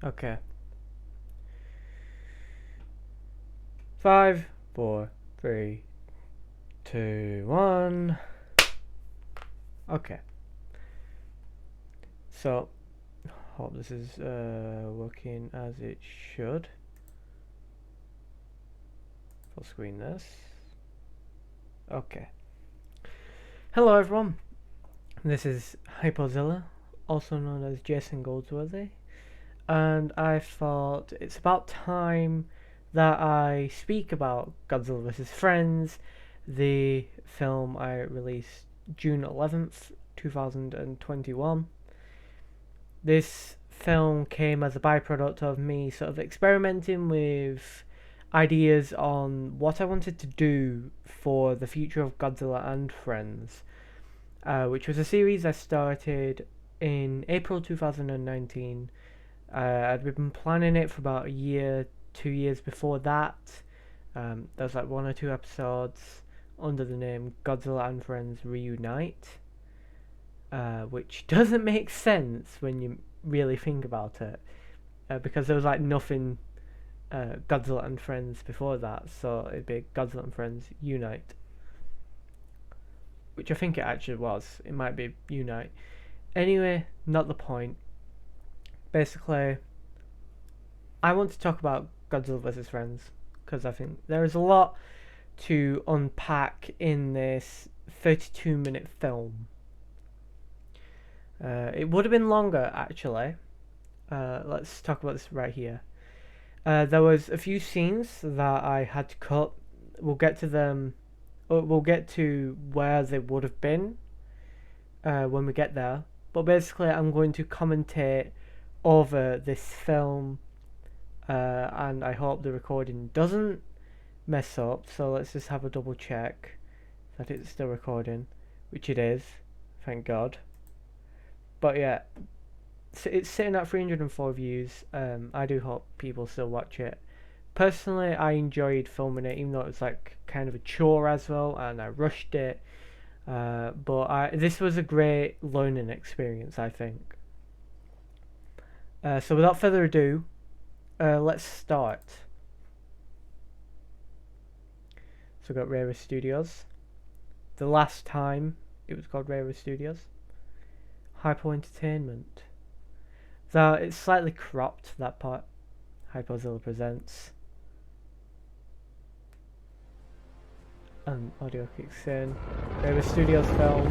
Okay. 5, 4, 3, 2, 1. Okay. So, hope this is working as it should. Full screen this. Okay. Hello everyone. This is Hypozilla, also known as Jason Goldsworthy, and I thought it's about time that I speak about Godzilla vs. Friends, the film I released June 11th, 2021. This film came as a byproduct of me sort of experimenting with ideas on what I wanted to do for the future of Godzilla and Friends, which was a series I started in April 2019. I'd been planning it for about a year, 2 years before that. There was like one or two episodes under the name Godzilla and Friends Reunite, which doesn't make sense when you really think about it, because there was like nothing Godzilla and Friends before that, so it'd be Godzilla and Friends Unite, which I think it actually was. It might be Unite. Anyway, not the point. Basically, I want to talk about Godzilla vs. Friends because I think there is a lot to unpack in this 32-minute film. It would have been longer, actually. Let's talk about this right here. There was a few scenes that I had to cut. We'll get to them. We'll get to where they would have been when we get there. But basically, I'm going to commentate over this film, and I hope the recording doesn't mess up. So let's just have a double check that it's still recording, which it is, thank God. But yeah, it's sitting at 304 views. I do hope people still watch it. Personally, I enjoyed filming it, even though it was like kind of a chore as well, and I rushed it. But this was a great learning experience, I think. So without further ado, let's start. So we've got Rara Studios. The last time it was called Rara Studios. Hypo Entertainment. Though it's slightly cropped, that part. Hypozilla Presents. And audio kicks in. Rara Studios film.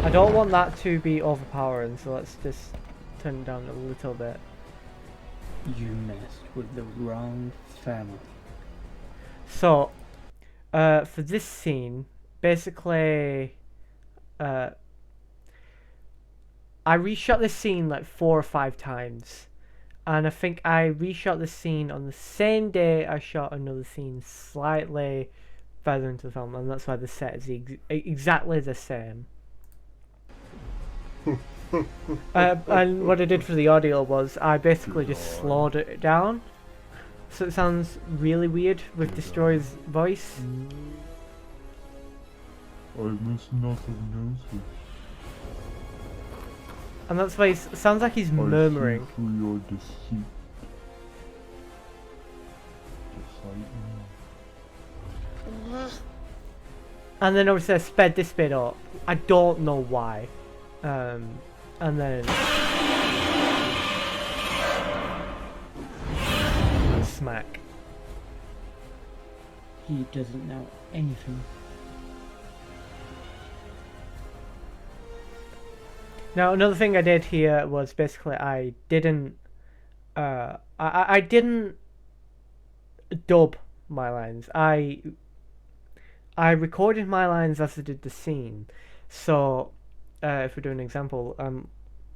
I don't want that to be overpowering, so let's just turn it down a little bit. You messed with the wrong family. So, for this scene, basically, I reshot this scene like 4 or 5 times. And I think I reshot the scene on the same day I shot another scene slightly further into the film. And that's why the set is exactly the same. And what I did for the audio was I basically just slowed it down. So it sounds really weird with Destroyer's voice. I must not have noticed. And that's why it sounds like he's murmuring. I see through your deceit. And then obviously I sped this bit up. I don't know why. And then smack. He doesn't know anything. Now another thing I did here was basically I didn't I didn't dub my lines. I recorded my lines as I did the scene. So if we do an example,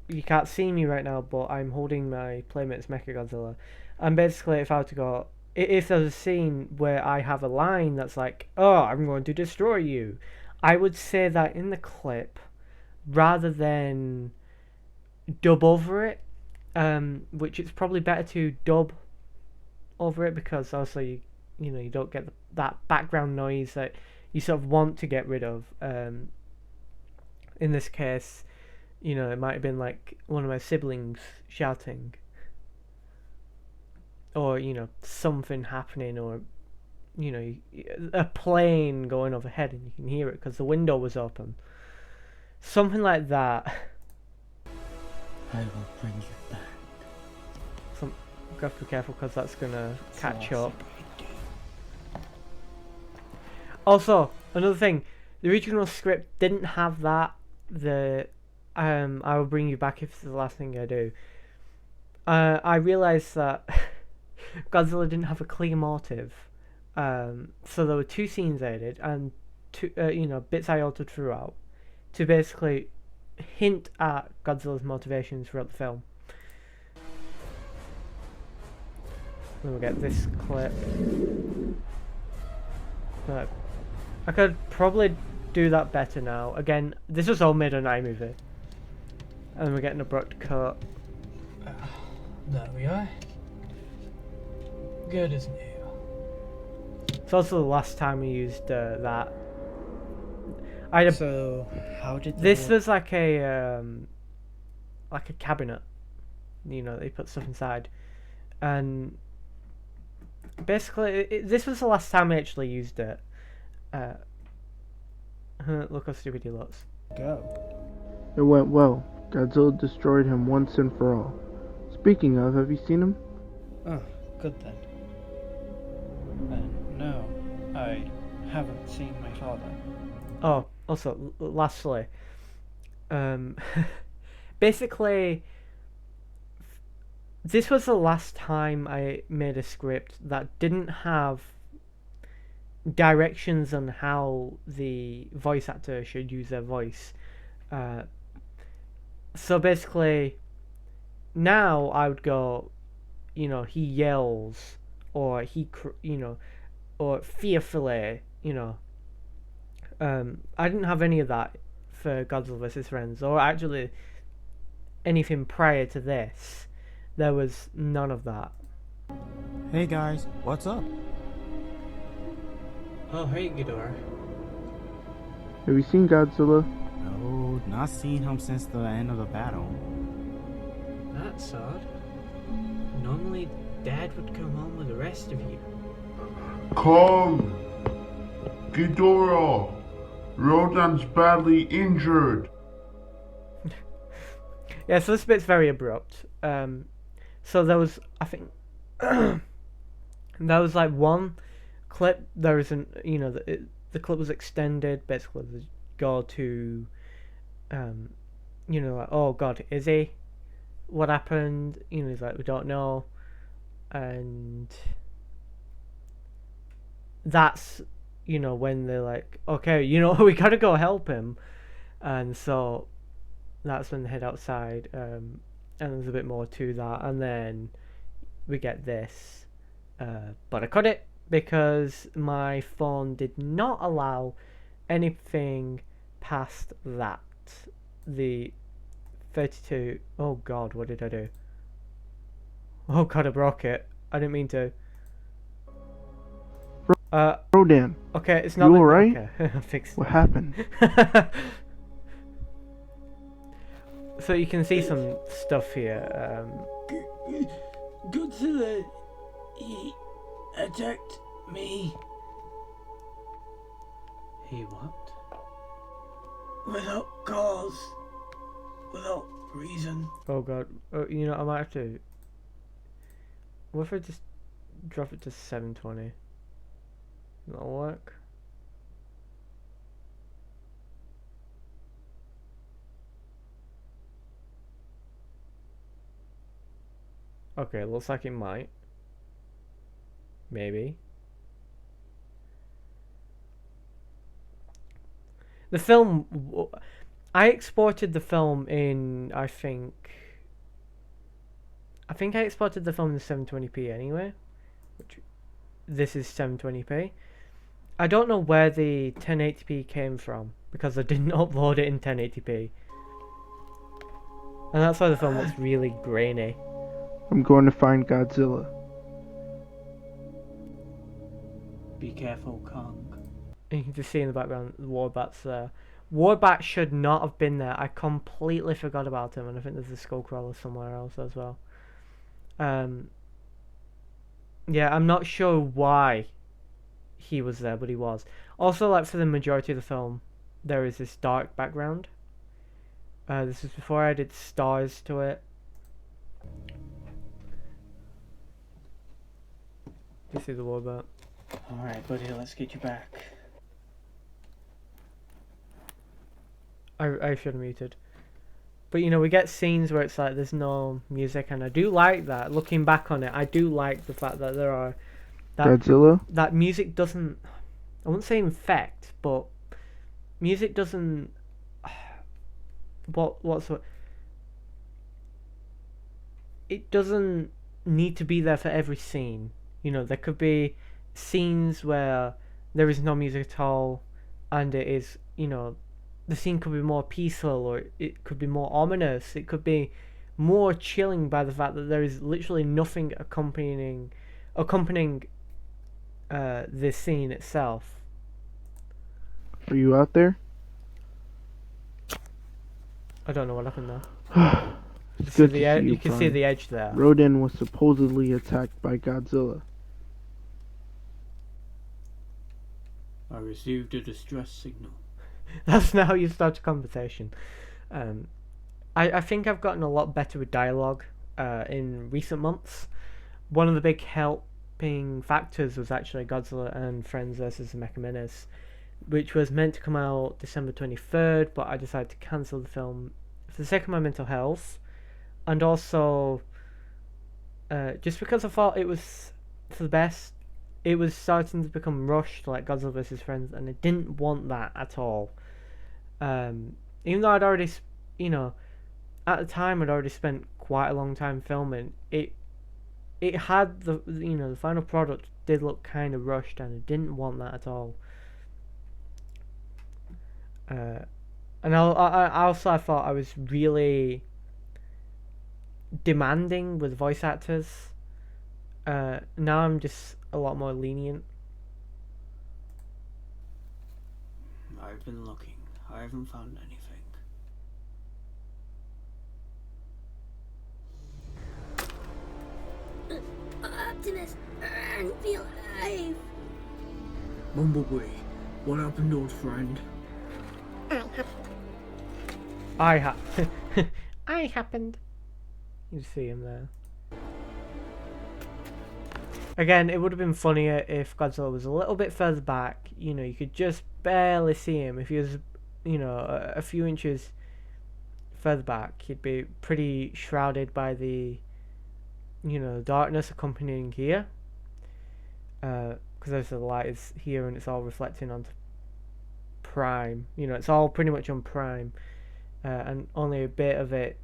you can't see me right now, but I'm holding my Playmates Mechagodzilla. And basically, if I were to go, if there's a scene where I have a line that's like, "Oh, I'm going to destroy you," I would say that in the clip, rather than dub over it. Which it's probably better to dub over it because also you don't get that background noise that you sort of want to get rid of. In this case, You know, it might have been like one of my siblings shouting, or you know, something happening, or you know, a plane going overhead and you can hear it because the window was open. Something like that. I will bring you back. You have to be careful because that's gonna catch up. Also, another thing, the original script didn't have that. I will bring you back if it's the last thing I do. I realised that Godzilla didn't have a clear motive. So there were two scenes added and two, bits I altered throughout to basically hint at Godzilla's motivations throughout the film. Then we'll get this clip. I could probably do that better now. Again, this was all made on iMovie. And we're getting an abrupt cut. There we are. Good as new. It's also the last time we used that. So, how did this was like a cabinet. You know, they put stuff inside, and basically, this was the last time I actually used it. Look how stupid he looks. go? It went well. Godzilla destroyed him once and for all. Speaking of, have you seen him? Oh, good then. No, I haven't seen my father. Oh, also, lastly, basically, this was the last time I made a script that didn't have directions on how the voice actor should use their voice. So basically, now I would go, you know, he yells, or or fearfully, you know. I didn't have any of that for Godzilla vs. Friends, or actually anything prior to this. There was none of that. Hey guys, what's up? Oh, hey, Ghidorah. Have you seen Godzilla? No, not seen him since the end of the battle. That's odd. Normally, Dad would come home with the rest of you. Come! Ghidorah! Rodan's badly injured! Yeah, so this bit's very abrupt. So there was, I think, there was like one clip. There was the clip was extended. Basically, the go to, like, oh God, is he? What happened? You know, he's like, we don't know, and that's, you know, when they're like, okay, you know, we gotta go help him, and so that's when they head outside, and there's a bit more to that, and then we get this, but I cut it because my phone did not allow anything past that. The 32. Oh God, what did I do? Oh God, I broke it. I didn't mean to. Rodan, Okay, it's not. You alright? Okay, I fixed what it. happened? So you can see some stuff here. Godzilla, he attacked me. He what? Without cause. Without reason. Oh God, you know, I might have to. What if I just drop it to 720? That'll work. Okay, looks like it might. Maybe. The film, I exported the film in, I think I exported the film in 720p anyway, which this is 720p. I don't know where the 1080p came from because I didn't upload it in 1080p, and that's why the film looks really grainy. I'm going to find Godzilla. Be careful, Kong. And you can just see in the background the warbats there. Warbat should not have been there. I completely forgot about him, and I think there's a Skullcrawler somewhere else as well. Yeah, I'm not sure why he was there, but he was. Also, like, for the majority of the film, there is this dark background. This is before I added stars to it. You see the Warbat. Alright, buddy, let's get you back. I should have muted. But you know, we get scenes where it's like there's no music, and I do like that. Looking back on it, I do like the fact that there are Godzilla? that music doesn't, I wouldn't say infect, but music doesn't what's what it doesn't need to be there for every scene. You know, there could be scenes where there is no music at all, and it is, you know, the scene could be more peaceful, or it could be more ominous. It could be more chilling by the fact that there is literally nothing accompanying this scene itself. Are you out there? I don't know what happened there. It's good to see You can see friend. the edge there. Rodan was supposedly attacked by Godzilla. I received a distress signal. That's now how you start a conversation. I think I've gotten a lot better with dialogue in recent months. One of the big helping factors was actually Godzilla and Friends versus the Mecha Menace, which was meant to come out December 23rd, but I decided to cancel the film for the sake of my mental health, and also just because I thought it was for the best. It was starting to become rushed, like Godzilla vs. Friends, and I didn't want that at all. Even though I'd already, you know, at the time I'd already spent quite a long time filming, it had the, you know, the final product did look kind of rushed, and I didn't want that at all. And I thought I was really demanding with voice actors. Now I'm just a lot more lenient. I've been looking. I haven't found anything. Optimus, be alive! Bumblebee, what happened, old friend? I happened. You see him there. Again, it would have been funnier if Godzilla was a little bit further back. You know, you could just barely see him. If he was, you know, a few inches further back, he'd be pretty shrouded by the, you know, darkness accompanying here. Because there's the light is here and it's all reflecting onto Prime. You know, it's all pretty much on Prime. And only a bit of it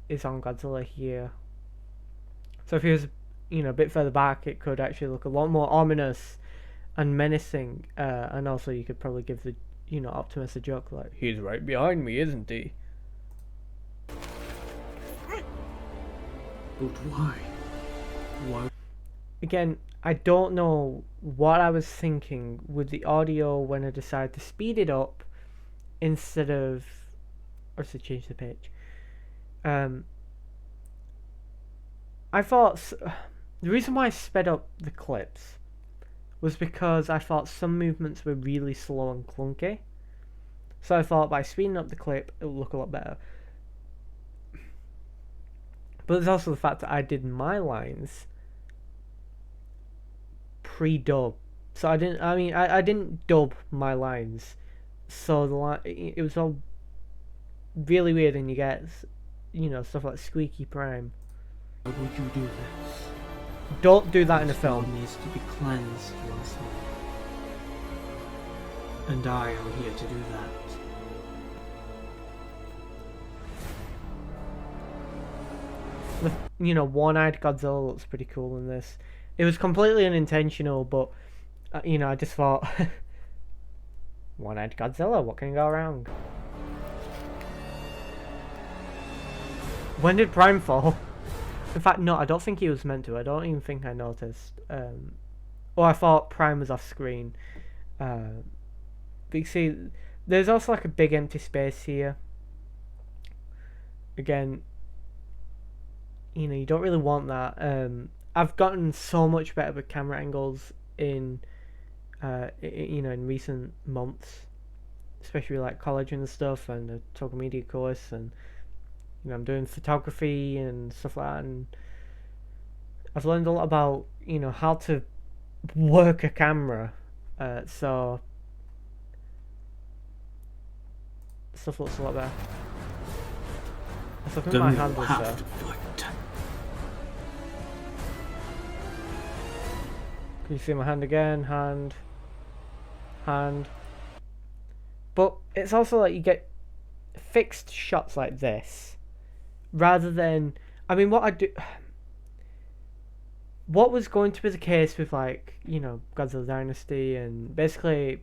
is on Godzilla here. So if he was, you know, a bit further back, it could actually look a lot more ominous and menacing. And also you could probably give the, you know, Optimus a joke like, he's right behind me, isn't he? But why? Why? Again, I don't know what I was thinking with the audio when I decided to speed it up instead of, or to change the pitch. I thought the reason why I sped up the clips was because I thought some movements were really slow and clunky. So I thought by speeding up the clip, it would look a lot better. But there's also the fact that I did my lines pre-dub. So I didn't dub my lines. So it was all really weird, and you get, you know, stuff like squeaky Prime. Why would you do this? Don't do that in a This film. world needs to be cleansed once more. And I am here to do that. You know, one-eyed Godzilla looks pretty cool in this. It was completely unintentional, but you know, I just thought, one-eyed Godzilla, what can go wrong? When did Prime fall? In fact, no, I don't think he was meant to. I don't even think I noticed. Or I thought Prime was off screen. But you see, there's also like a big empty space here. Again, you don't really want that. I've gotten so much better with camera angles in in recent months, especially like college and stuff, and the talk media course, and I'm doing photography and stuff like that, and I've learned a lot about how to work a camera. So stuff looks a lot better. So I think my hand was there. Can you see my hand again? Hand. But it's also like you get fixed shots like this, rather than, I mean, what was going to be the case with like Godzilla Dynasty and basically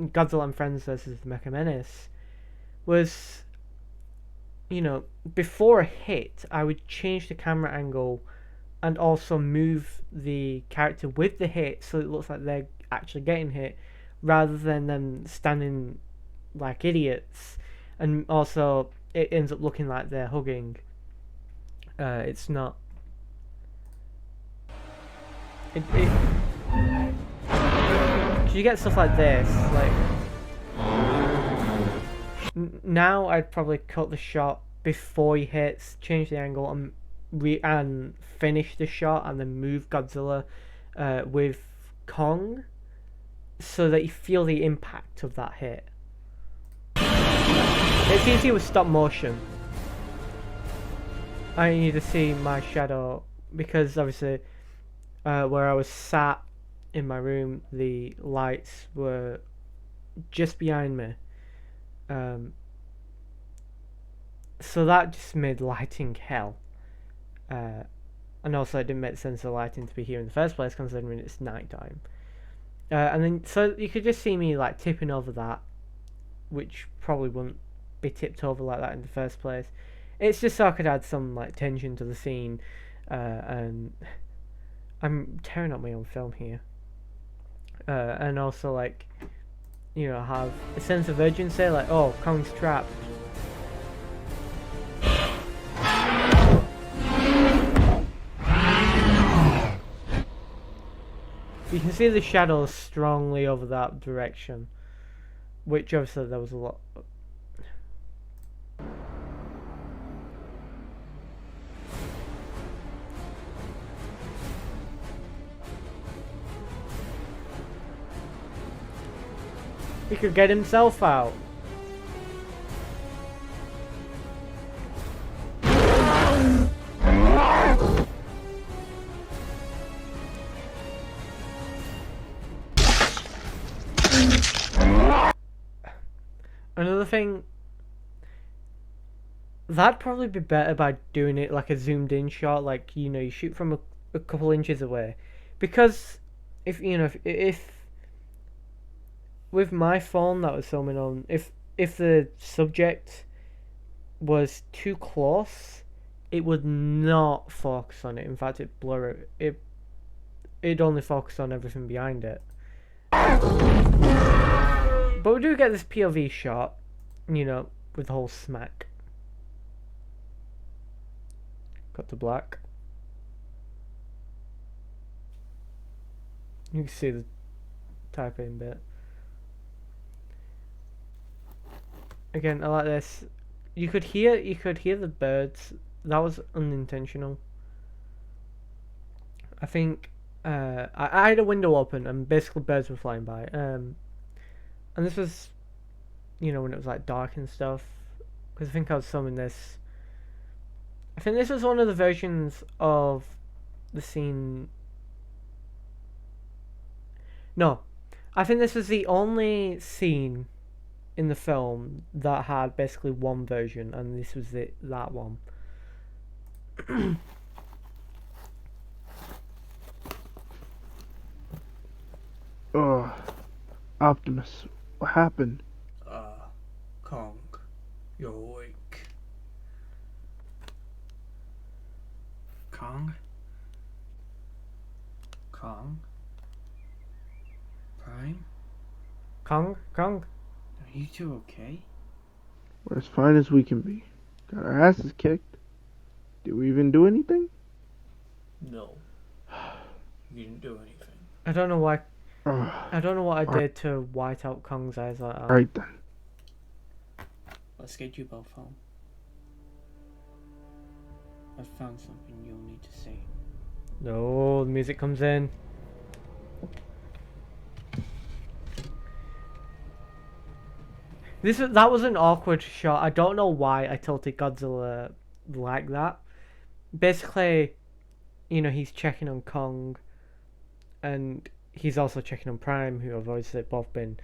Godzilla and Friends versus the Mecha Menace was, before a hit, I would change the camera angle and also move the character with the hit so it looks like they're actually getting hit, rather than them standing like idiots, and also it ends up looking like they're hugging. It's not. You get stuff like this, like now I'd probably cut the shot before he hits, change the angle, and finish the shot, and then move Godzilla with Kong, so that you feel the impact of that hit. It's easier with stop motion. I need to see my shadow because obviously where I was sat in my room, the lights were just behind me. So that just made lighting hell. And also it didn't make sense for lighting to be here in the first place, considering it's nighttime. And then so you could just see me like tipping over that, which probably wouldn't be tipped over like that in the first place. It's just so I could add some like tension to the scene, and I'm tearing up my own film here. And also like have a sense of urgency, like, oh, Kong's trapped. You can see the shadows strongly over that direction, which obviously there was a lot. He could get himself out. Another thing, that'd probably be better by doing it like a zoomed in shot, like you shoot from a couple inches away, because if with my phone that was filming on, if the subject was too close, it would not focus on it. In fact, it'd blur it. It'd only focus on everything behind it. But we do get this POV shot, with the whole smack. Cut to black. You can see the typing bit. Again, I like this. You could hear the birds. That was unintentional. I think I had a window open and basically birds were flying by. And this was, when it was like dark and stuff. Because I think I was filming this. I think this was one of the versions of the scene. No, I think this was the only scene in the film that had basically one version, and this was that one. Optimus, what happened? Kong, you're awake. Kong? Prime? Kong? Are you two okay? We're as fine as we can be. Got our asses kicked. Did we even do anything? No. You didn't do anything. I don't know why. Ugh. I don't know what I did to white out Kong's eyes like that. Alright then. Let's get you both home. I've found something you'll need to see. No, the music comes in. That was an awkward shot. I don't know why I tilted Godzilla like that. Basically, he's checking on Kong, and he's also checking on Prime, who have obviously both been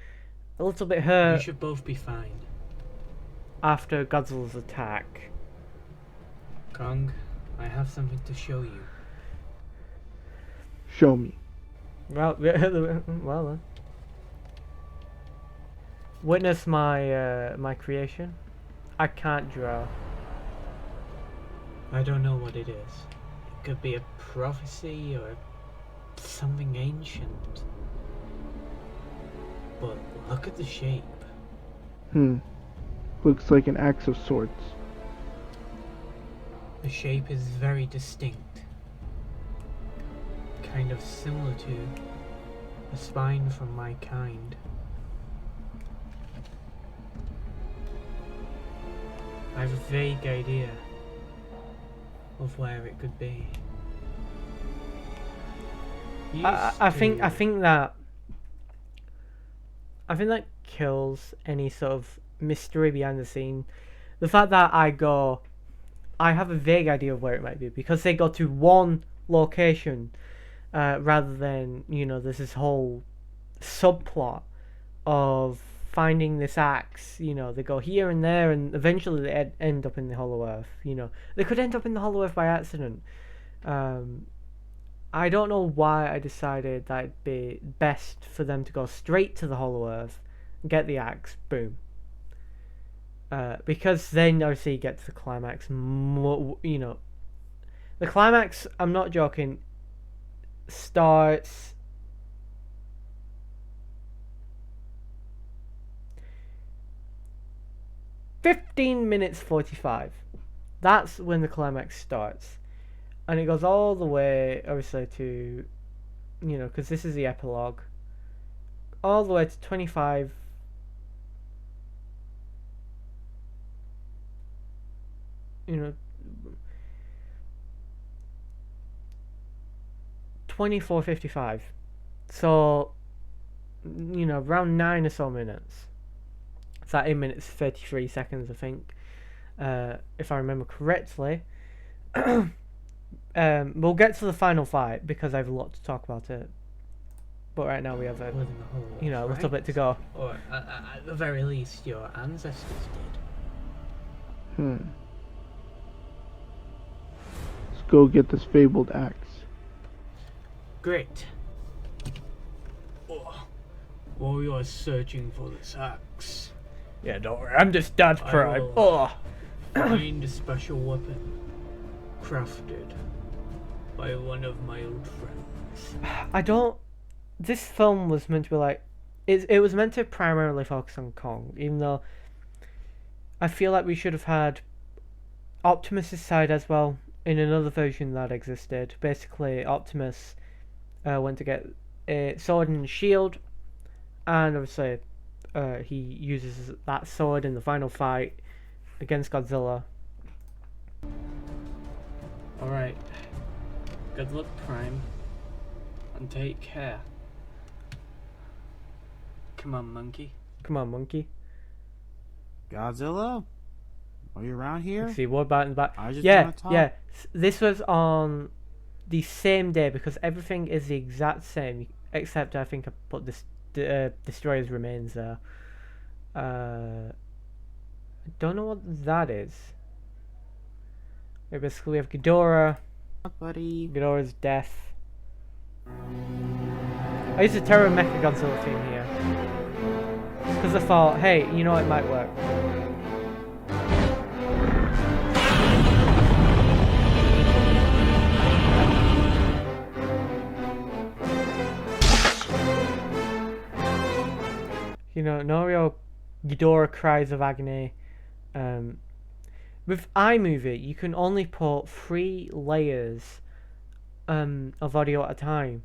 a little bit You hurt should both be fine. after Godzilla's attack. Kong, I have something to show you. Show me. Well, then. Witness my creation. I can't draw. I don't know what it is. It could be a prophecy or something ancient. But look at the shape. Looks like an axe of sorts. The shape is very distinct. Kind of similar to a spine from my kind. I have a vague idea of where it could be. I think that kills any sort of mystery behind the scene. The fact that I have a vague idea of where it might be because they go to one location rather than there's this whole subplot of finding this axe. They go here and there, and eventually they end up in the Hollow Earth. They could end up in the Hollow Earth by accident. I don't know why I decided that it'd be best for them to go straight to the Hollow Earth, get the axe, boom. Because then obviously you get to the climax. The climax, I'm not joking, starts 15 minutes 45. That's when the climax starts. And it goes all the way, obviously, to, because this is the epilogue, all the way to 25. 24:55. So, around 9 or so minutes. It's like 8 minutes 33 seconds, I think, if I remember correctly. We'll get to the final fight because I have a lot to talk about it. But right now we have a little bit to go. Or at the very least, your ancestors did. Let's go get this fabled axe. Great. While you are searching for this axe, Yeah, don't worry. I'm just Dad I Prime. will- Oh, find a special weapon crafted by one of my old friends. I don't. This film was meant to be like, it was meant to primarily focus on Kong, even though I feel like we should have had Optimus's side as well in another version that existed. Basically, Optimus went to get a sword and a shield, and obviously he uses that sword in the final fight against Godzilla. Alright. Good luck, Prime. And take care. Come on, monkey. Come on, monkey. Godzilla? Are you around here? See, what about in the back? I just Yeah, wanna talk. yeah. This was on the same day because everything is the exact same, except I think I put this Destroyer's remains there. I don't know what that is. Basically, we have Ghidorah. Buddy. Ghidorah's death. I used the Terror Mecha Godzilla theme here because I thought, hey, it might work. Norio Ghidorah cries of agony. Um, with iMovie, you can only put 3 layers of audio at a time.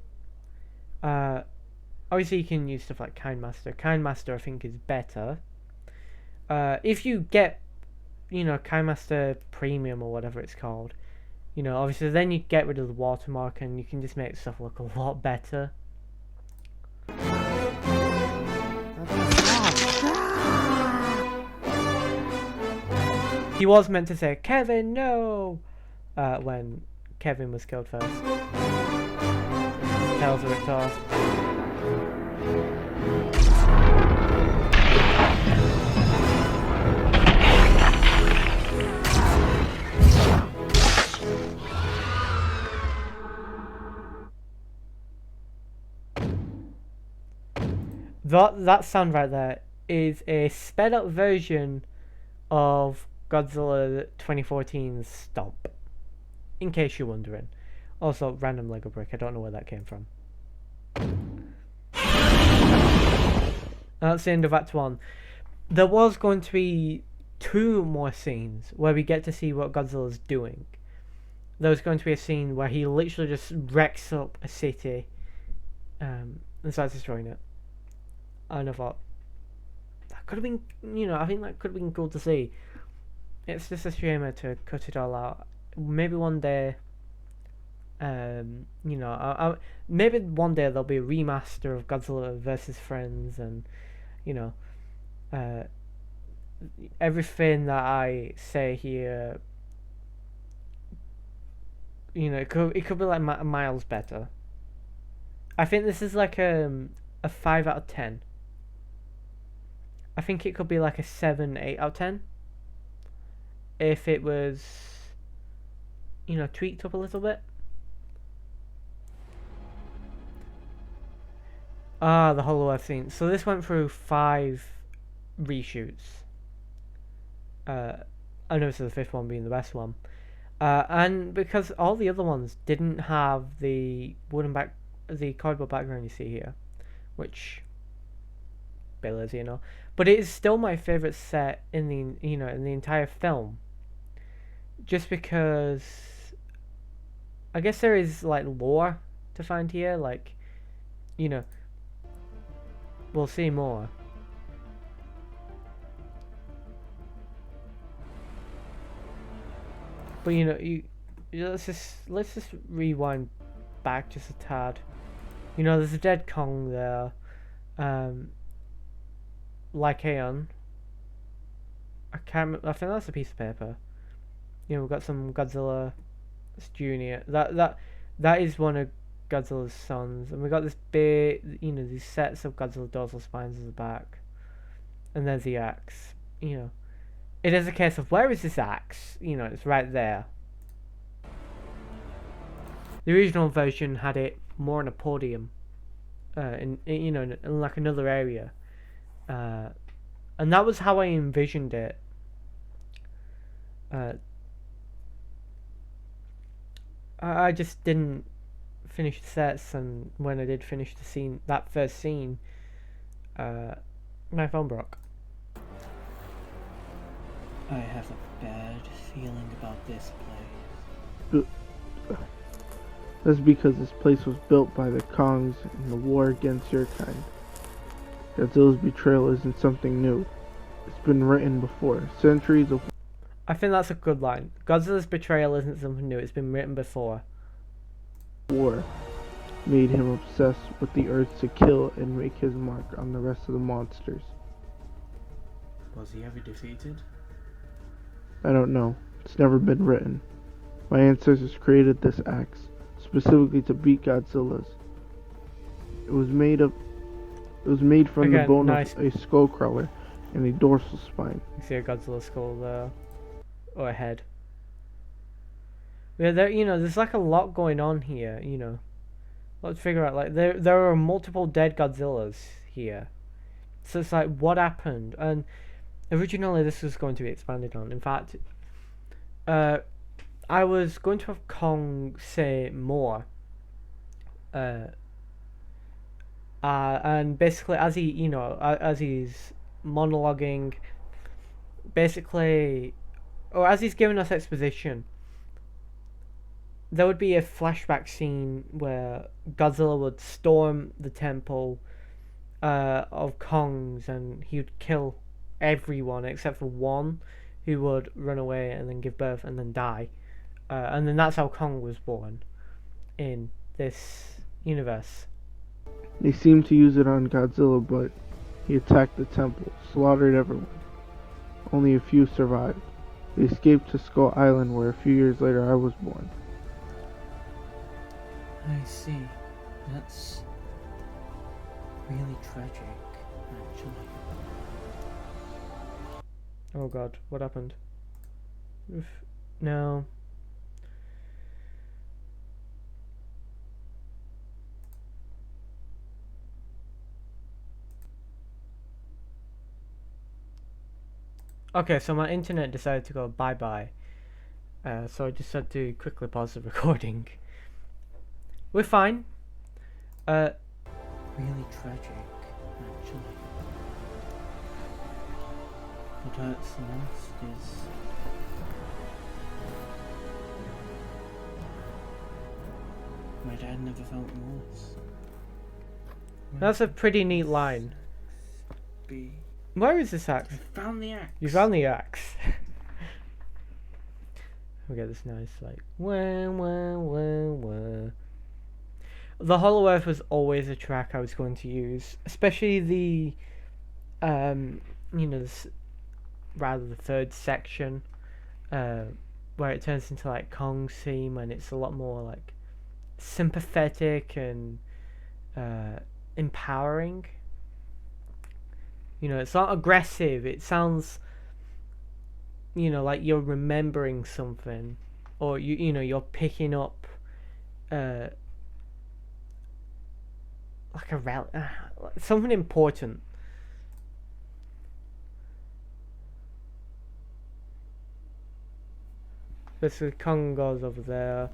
Obviously, you can use stuff like KineMaster. KineMaster, I think, is better. If you get, KineMaster Premium or whatever it's called, obviously then you get rid of the watermark and you can just make stuff look a lot better. He was meant to say, Kevin, no! When Kevin was killed first. Tails are ripped off. That sound right there is a sped up version of Godzilla 2014's Stomp. In case you're wondering. Also, random Lego brick. I don't know where that came from. That's the end of Act 1. There was going to be 2 more scenes where we get to see what Godzilla's doing. There was going to be a scene where he literally just wrecks up a city and starts destroying it. And I thought, that could have been, I think that could have been cool to see. It's just a shame to cut it all out. Maybe one day, maybe one day there'll be a remaster of Godzilla vs. Friends, and, everything that I say here, it could be like miles better. I think this is like a 5 out of 10. I think it could be like a 7, 8 out of 10. If it was, tweaked up a little bit. The Hollow Earth scene. So this went through 5 reshoots. I know this is the 5th one being the best one. And because all the other ones didn't have the the cardboard background you see here, which is, but it is still my favorite set in the in the entire film. Just because I guess there is like lore to find here, like we'll see more. But let's just rewind back just a tad. There's a dead Kong there. Lycaon. I think that's a piece of paper. We've got some Godzilla Junior. That is one of Godzilla's sons, and we got this big, these sets of Godzilla dorsal spines at the back, and there's the axe. It is a case of where is this axe? It's right there. The original version had it more on a podium, in like another area, and that was how I envisioned it. I just didn't finish the sets, and when I did finish that first scene, my phone broke. I have a bad feeling about this place. That's because this place was built by the Kongs in the war against your kind. Godzilla's betrayal isn't something new. It's been written before. Centuries of... I think that's a good line. Godzilla's betrayal isn't something new. It's been written before. War made him obsessed with the Earth to kill and make his mark on the rest of the monsters. Was he ever defeated? I don't know. It's never been written. My ancestors created this axe specifically to beat Godzilla's. It was made from the bone of a skullcrawler and a dorsal spine. You see a Godzilla skull there, or a head. Yeah, there's like a lot going on here. Let's figure out. Like there are multiple dead Godzillas here, so it's like what happened. And originally this was going to be expanded on. In fact, I was going to have Kong say more. And basically, as he's monologuing, basically, or as he's giving us exposition, there would be a flashback scene where Godzilla would storm the temple of Kongs, and he would kill everyone except for one, who would run away and then give birth and then die. And then that's how Kong was born in this universe. They seemed to use it on Godzilla, but he attacked the temple, slaughtered everyone. Only a few survived. They escaped to Skull Island, where a few years later I was born. I see. That's really tragic, actually. Oh god, what happened? Oof. No. Okay, so my internet decided to go bye-bye. So I just had to quickly pause the recording. We're fine. Really tragic, actually. What hurts the most is my dad never felt remorse. That's a pretty neat line. Be Where is this axe? I found the axe. You found the axe. We get this nice like wah, wah, wah, wah. The Hollow Earth was always a track I was going to use, especially the rather the third section, where it turns into like Kong's theme, and it's a lot more like sympathetic and empowering. You know, it's not aggressive. It sounds, like you're remembering something, or you're picking up, like something important. This Kong goes over there.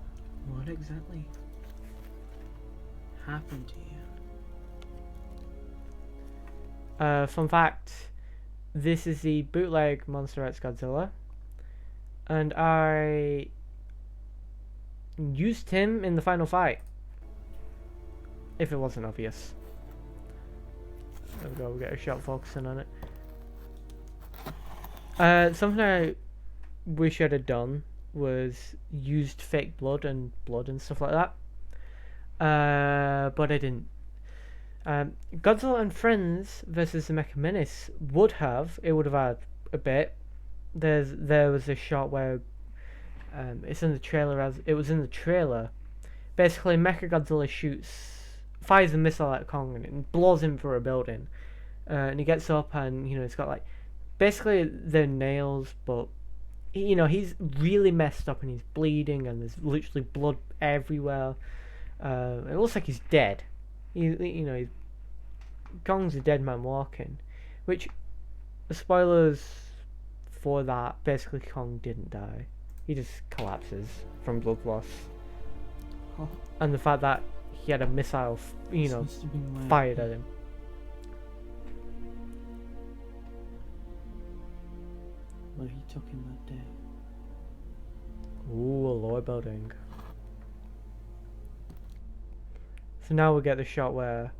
What exactly happened to you? Fun fact, this is the bootleg Monster X Godzilla, and I used him in the final fight, if it wasn't obvious. There we go, we get a shot focusing on it. Something I wish I'd have done was used fake blood and stuff like that, but I didn't. Godzilla and Friends versus the Mecha Menace would have had a bit. There was a shot where it's in the trailer, as it was in the trailer. Basically, Mechagodzilla fires a missile at Kong and it blows him through a building, and he gets up and it's got like basically their nails, but he's really messed up and he's bleeding and there's literally blood everywhere. It looks like he's dead. He's Kong's a dead man walking, which, spoilers for that, basically Kong didn't die. He just collapses from blood loss. Oh, And the fact that he had a missile, this must have been where fired at him. Where he took him that day. Ooh, a lower building. So now we get the shot where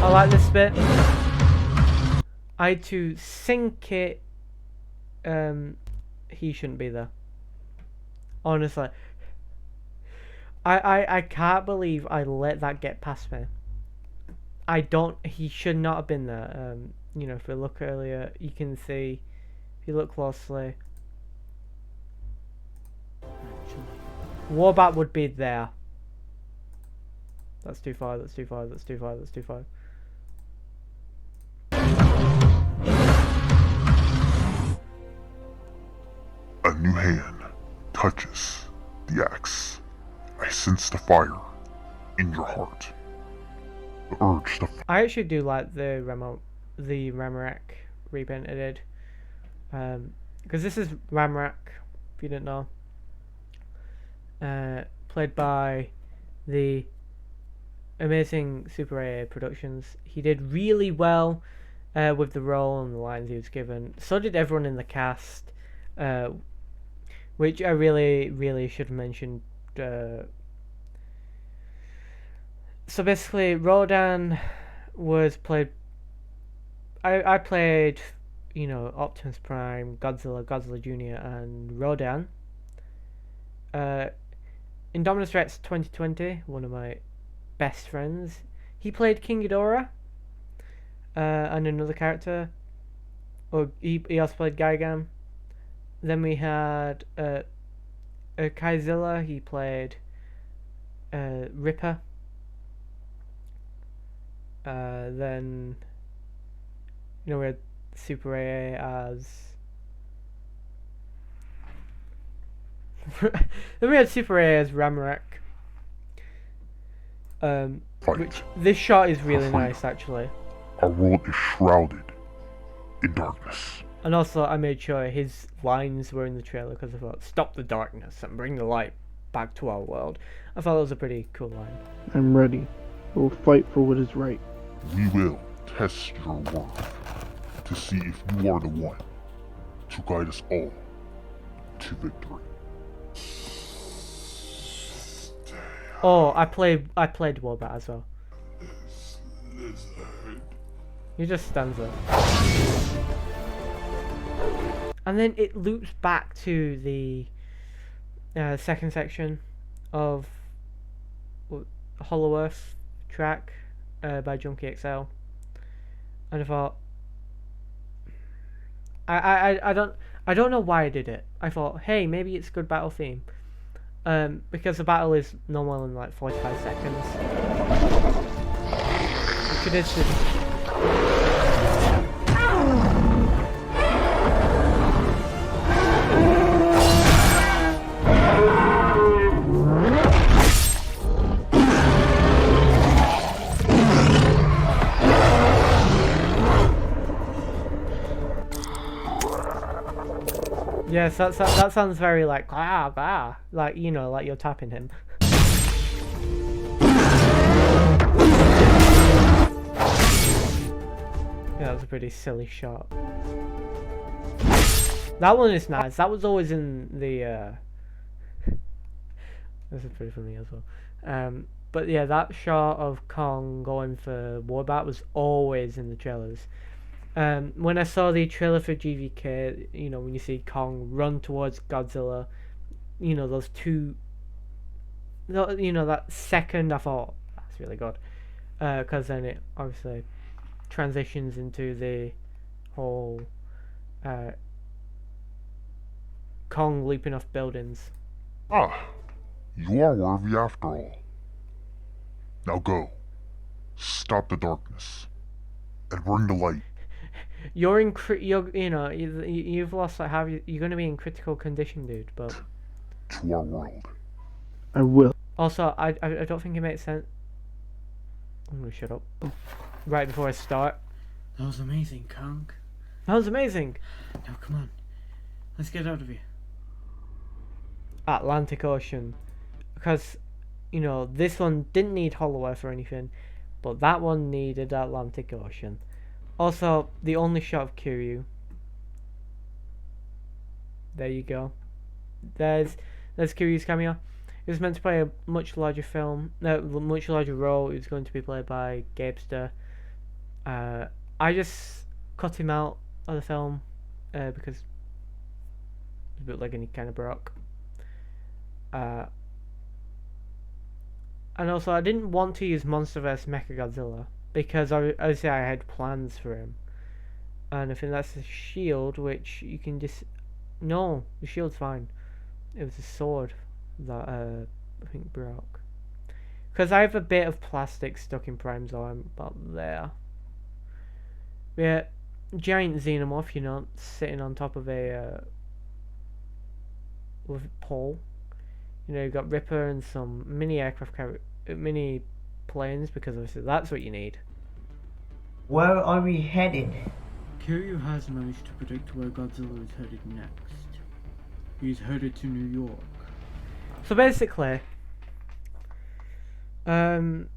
I like this bit. I had to sync it. He shouldn't be there. Honestly. I can't believe I let that get past me. He should not have been there. If we look earlier, you can see, if you look closely, Warbat would be there. That's too far, that's too far, that's too far, that's too far. A new hand touches the axe. I sense the fire in your heart. The urge to I actually do like the Ramorak repaint I did. because this is Ramrak, if you didn't know. Played by the amazing Super AA Productions. He did really well with the role and the lines he was given. So did everyone in the cast, which I really should have mentioned. So basically, Rodan was played. I played, Optimus Prime, Godzilla Jr., and Rodan. Indominus Rex 2020, one of my best friends, he played King Ghidorah, and another character. Or he also played Gigan. Then we had Kaizilla, he played Ripper. Then we had Super AA as then we had Super AA as Ramarak. Which this shot is really nice actually. Our world is shrouded in darkness. And also I made sure his lines were in the trailer because I thought, stop the darkness and bring the light back to our world. I thought that was a pretty cool line. I'm ready. We'll fight for what is right. We will test your worth to see if you are the one to guide us all to victory. Oh, I played Warbot as well. He just stands there. And then it loops back to the second section of Hollow Earth track by Junkie XL. And I thought, I don't know why I did it. I thought, hey, maybe it's good battle theme. Because the battle is no more than like 45 seconds. Which it is just... Yes, that sounds very like like like you're tapping him. Yeah, that was a pretty silly shot. That one is nice. That was always in the. This is pretty funny as well. But yeah, that shot of Kong going for Warbat was always in the trailers. When I saw the trailer for GVK, when you see Kong run towards Godzilla, those two, that second, I thought, that's really good. Because then it obviously transitions into the whole Kong leaping off buildings. Ah, you are worthy after all. Now go, stop the darkness, and bring the light. You're in you've lost like you're gonna be in critical condition, dude. But to our world. I will. Also, I don't think it makes sense. I'm gonna shut up. Right before I start. That was amazing, Kong. That was amazing. Now come on, let's get out of here. Atlantic Ocean, because this one didn't need Hollow Earth or anything, but that one needed Atlantic Ocean. Also, the only shot of Kiryu. There you go. There's Kiryu's cameo. He was meant to play a much larger much larger role. He was going to be played by Gabester. I just cut him out of the film because the bootleg and he kind of broke. And also, I didn't want to use MonsterVerse Mechagodzilla because obviously I had plans for him, and I think that's the shield, which you can just no, the shield's fine. It was a sword that I think broke because I have a bit of plastic stuck in Prime's arm about there. Yeah, giant xenomorph, sitting on top of a with a pole. You've got Ripper and some mini mini planes, because obviously that's what you need. Where are we headed? Kiryu has managed to predict where Godzilla is headed next. He's headed to New York. So basically, once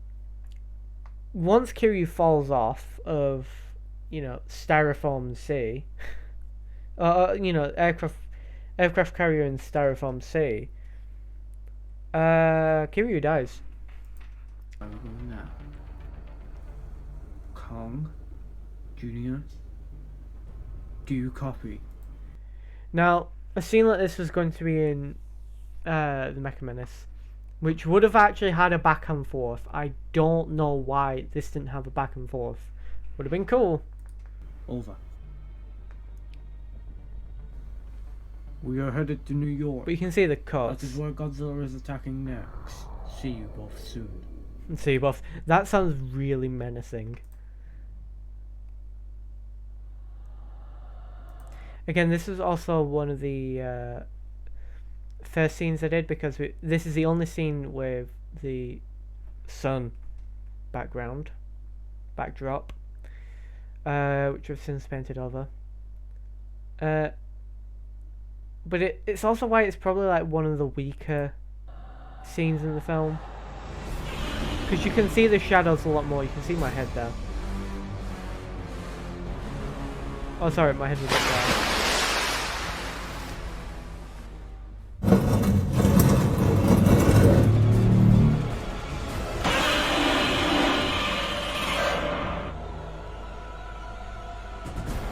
Kiryu falls off of, Styrofoam C, aircraft carrier in Styrofoam C, Kiryu dies. Where are we going now? Kong? Junior? Do you copy? Now, a scene like this was going to be in the Mecha Menace, which would have actually had a back and forth. I don't know why this didn't have a back and forth. Would have been cool. Over. We are headed to New York. But you can see the That cuts. is where Godzilla is attacking next. See you both soon. See, buff. That sounds really menacing. Again, this was also one of the first scenes I did because this is the only scene with the sun backdrop, which I've since painted over. But it's also why it's probably like one of the weaker scenes in the film. Because you can see the shadows a lot more. You can see my head there. Oh, sorry, my head was up there.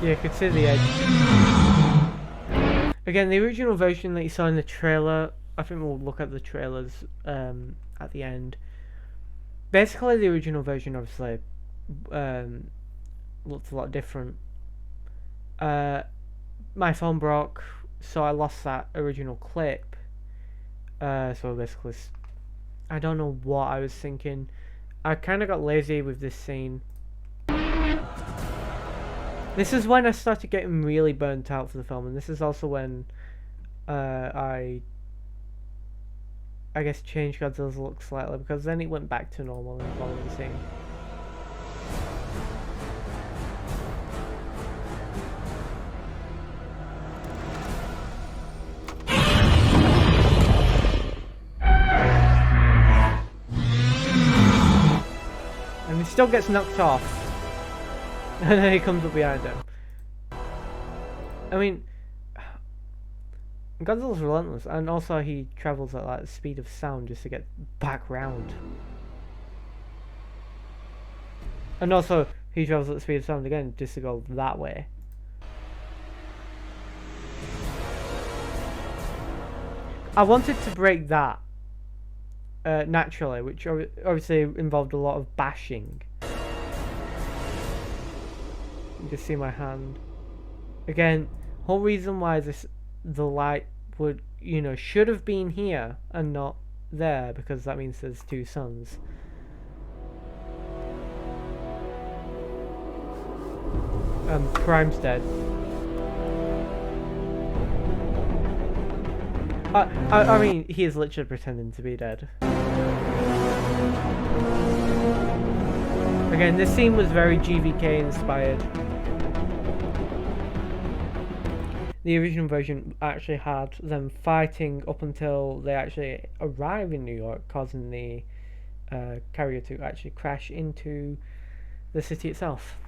Yeah, you could see the edge. Again, the original version that you saw in the trailer, I think we'll look at the trailers at the end. Basically, the original version obviously looked a lot different. My phone broke, so I lost that original clip. So basically, I don't know what I was thinking. I kind of got lazy with this scene. This is when I started getting really burnt out for the film, and this is also when I guess changed Godzilla's look slightly, because then it went back to normal in the following scene. And he still gets knocked off. And then he comes up behind him. I mean, Godzilla's relentless, and also he travels at like the speed of sound just to get back round. And also, he travels at the speed of sound again just to go that way. I wanted to break that naturally, which obviously involved a lot of bashing. You can see my hand. Again, whole reason why the light would, should have been here and not there, because that means there's two suns. Prime's dead. I mean, he is literally pretending to be dead. Again, this scene was very GVK inspired. The original version actually had them fighting up until they actually arrive in New York, causing the carrier to actually crash into the city itself.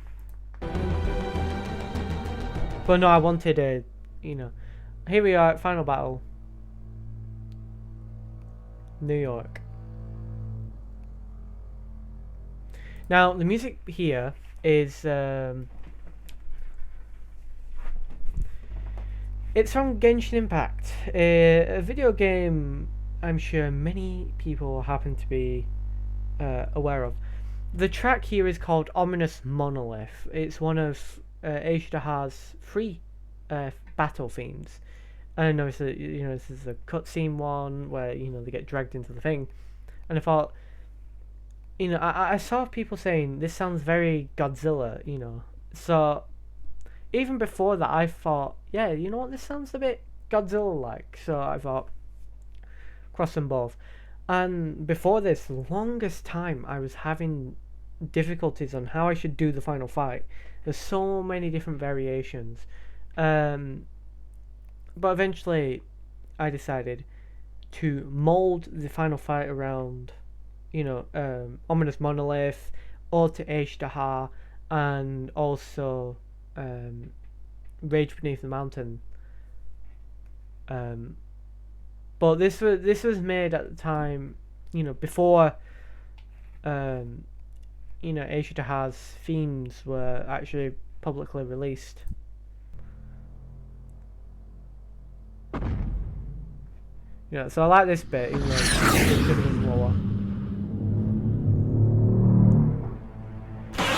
But no, I wanted a, here we are, final battle. New York. Now, the music here is it's from Genshin Impact, a video game I'm sure many people happen to be aware of. The track here is called Ominous Monolith. It's one of Ashitaha's 3 battle themes. And obviously, this is a cutscene one where, they get dragged into the thing. And I thought, I saw people saying, this sounds very Godzilla, So, even before that, I thought, yeah, you know what, this sounds a bit Godzilla-like. So I thought, cross them both. And before this, the longest time I was having difficulties on how I should do the final fight. There's so many different variations. But eventually I decided to mold the final fight around, Ominous Monolith, Ode to Ashtaha, and also Rage Beneath the Mountain. But this was made at the time, before Ashtaha's themes were actually publicly released. So I like this bit, even though it could have been lower.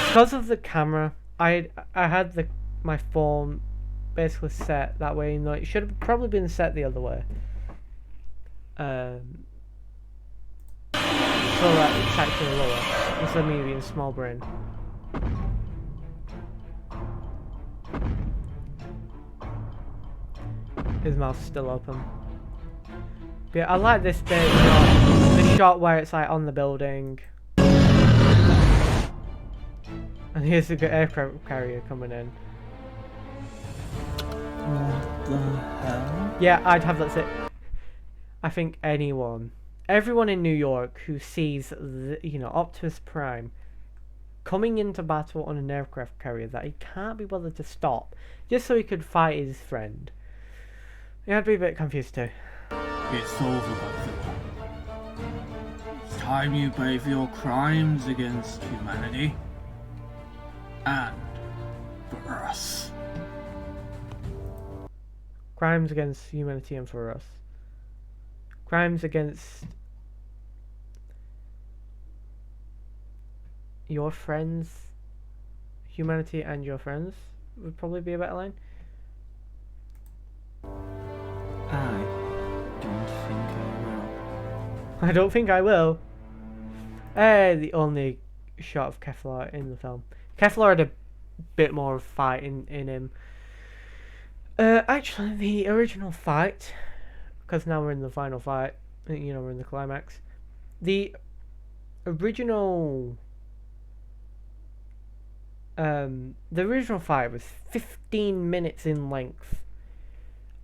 Because of the camera, I had my phone basically set that way, it should have probably been set the other way. So that it's actually lower, instead of me being small brain. His mouth's still open. But yeah, I like this bit, the shot where it's like on the building. And here's the aircraft carrier coming in. What the hell? Yeah, I'd have that sit. I think everyone in New York who sees, Optimus Prime coming into battle on an aircraft carrier that he can't be bothered to stop, just so he could fight his friend. Yeah, I'd be a bit confused too. It's over, Godzilla. It's time you pay for your crimes against humanity. And for us. Crimes against humanity and for us. Crimes against your friends, humanity and your friends would probably be a better line. I don't think I will. I don't think I will. The only shot of Keflar in the film. Keflar had a bit more fight in him. Actually, the original fight, because now we're in the final fight, we're in the climax. The original fight was 15 minutes in length.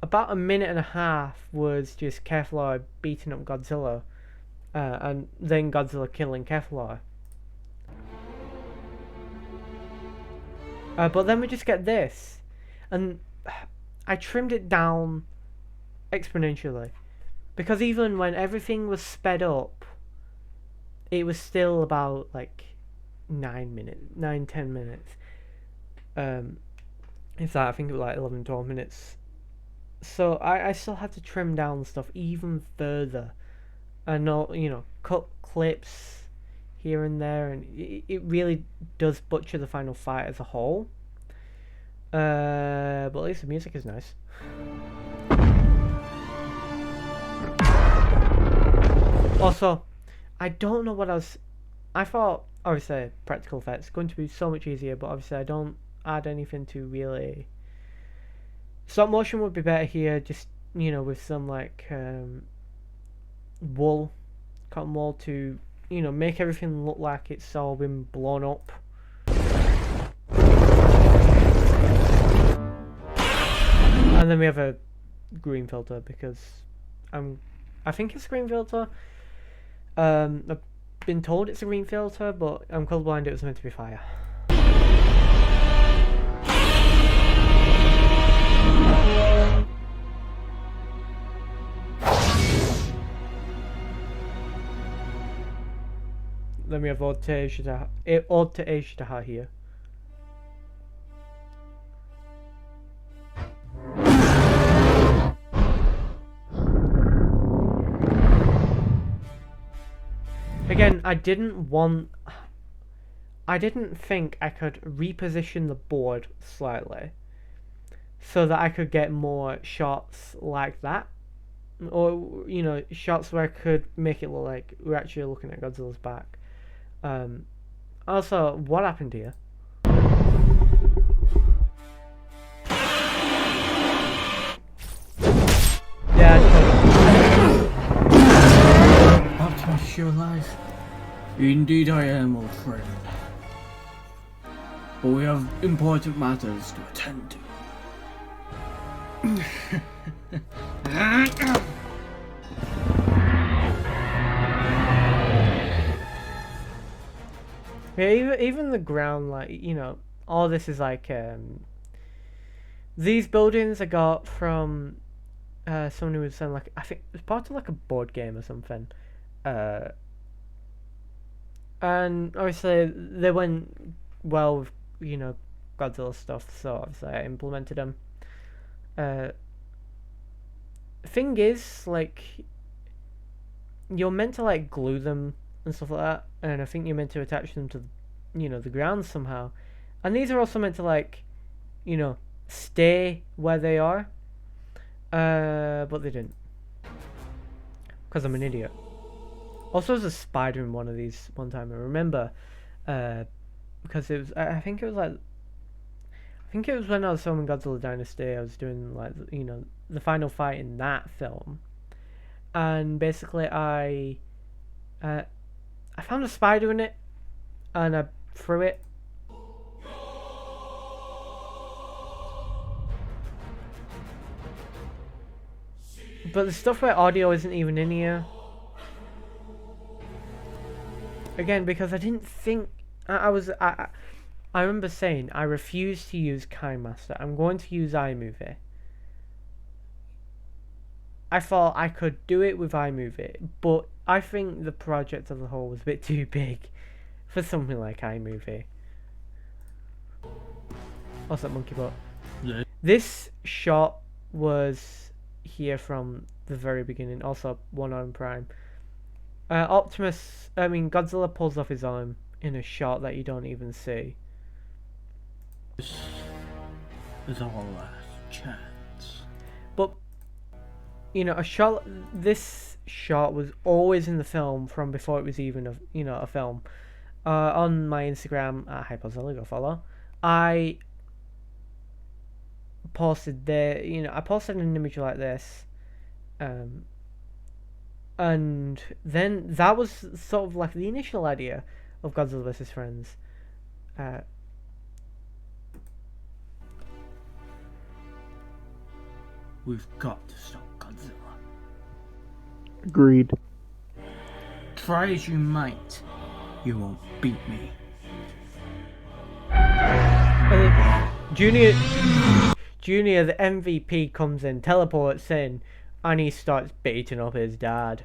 About a minute and a half was just Keflar beating up Godzilla, and then Godzilla killing Keflar. But then we just get this, and I trimmed it down exponentially, because even when everything was sped up, it was still about like 9-10 minutes. If that, I think it was like 11-12 minutes. So I still had to trim down stuff even further, and not cut clips here and there, and it really does butcher the final fight as a whole. But at least the music is nice. Also, I don't know what else. I thought obviously practical effects going to be so much easier, but obviously I don't add anything to really. Stop motion would be better here, just with some like cotton wool to make everything look like it's all been blown up. And then we have a green filter because I think it's a green filter. I've been told it's a green filter, but I'm colorblind. It was meant to be fire. Then we have Ode to Ashtaha here. Again, I didn't think I could reposition the board slightly so that I could get more shots like that, or shots where I could make it look like we're actually looking at Godzilla's back. Also, what happened here? Yeah, Optimus, you're alive. Indeed I am, old friend. but we have important matters to attend to. Yeah, even the ground, like, all this is like, these buildings I got from someone who was saying, like, I think it was part of like a board game or something. And obviously they went well with, Godzilla stuff, so obviously I implemented them. Thing is, like, you're meant to like glue them and stuff like that, and I think you're meant to attach them to, the ground somehow. And these are also meant to like, stay where they are. But they didn't. Because I'm an idiot. Also, there's a spider in one of these one time. I remember, because it was. I think it was like. I think it was when I was filming Godzilla Dynasty. I was doing like the final fight in that film, and basically I found a spider in it, and I threw it. But the stuff where audio isn't even in here. Again, because I didn't think I remember saying I refuse to use KineMaster. I'm going to use iMovie. I thought I could do it with iMovie, but I think the project as a whole was a bit too big for something like iMovie. What's that, monkey butt? Yeah. This shot was here from the very beginning. Also, one arm prime. Godzilla pulls off his arm in a shot that you don't even see. This is our last chance. But, this shot was always in the film from before it was even a film. On my Instagram, at Hypozilla, go follow, I posted I posted an image like this, and then that was sort of like the initial idea of Godzilla vs. Friends. We've got to stop Godzilla. Agreed. Try as you might, you won't beat me. Junior, the MVP, comes in, teleports in, and he starts beating up his dad.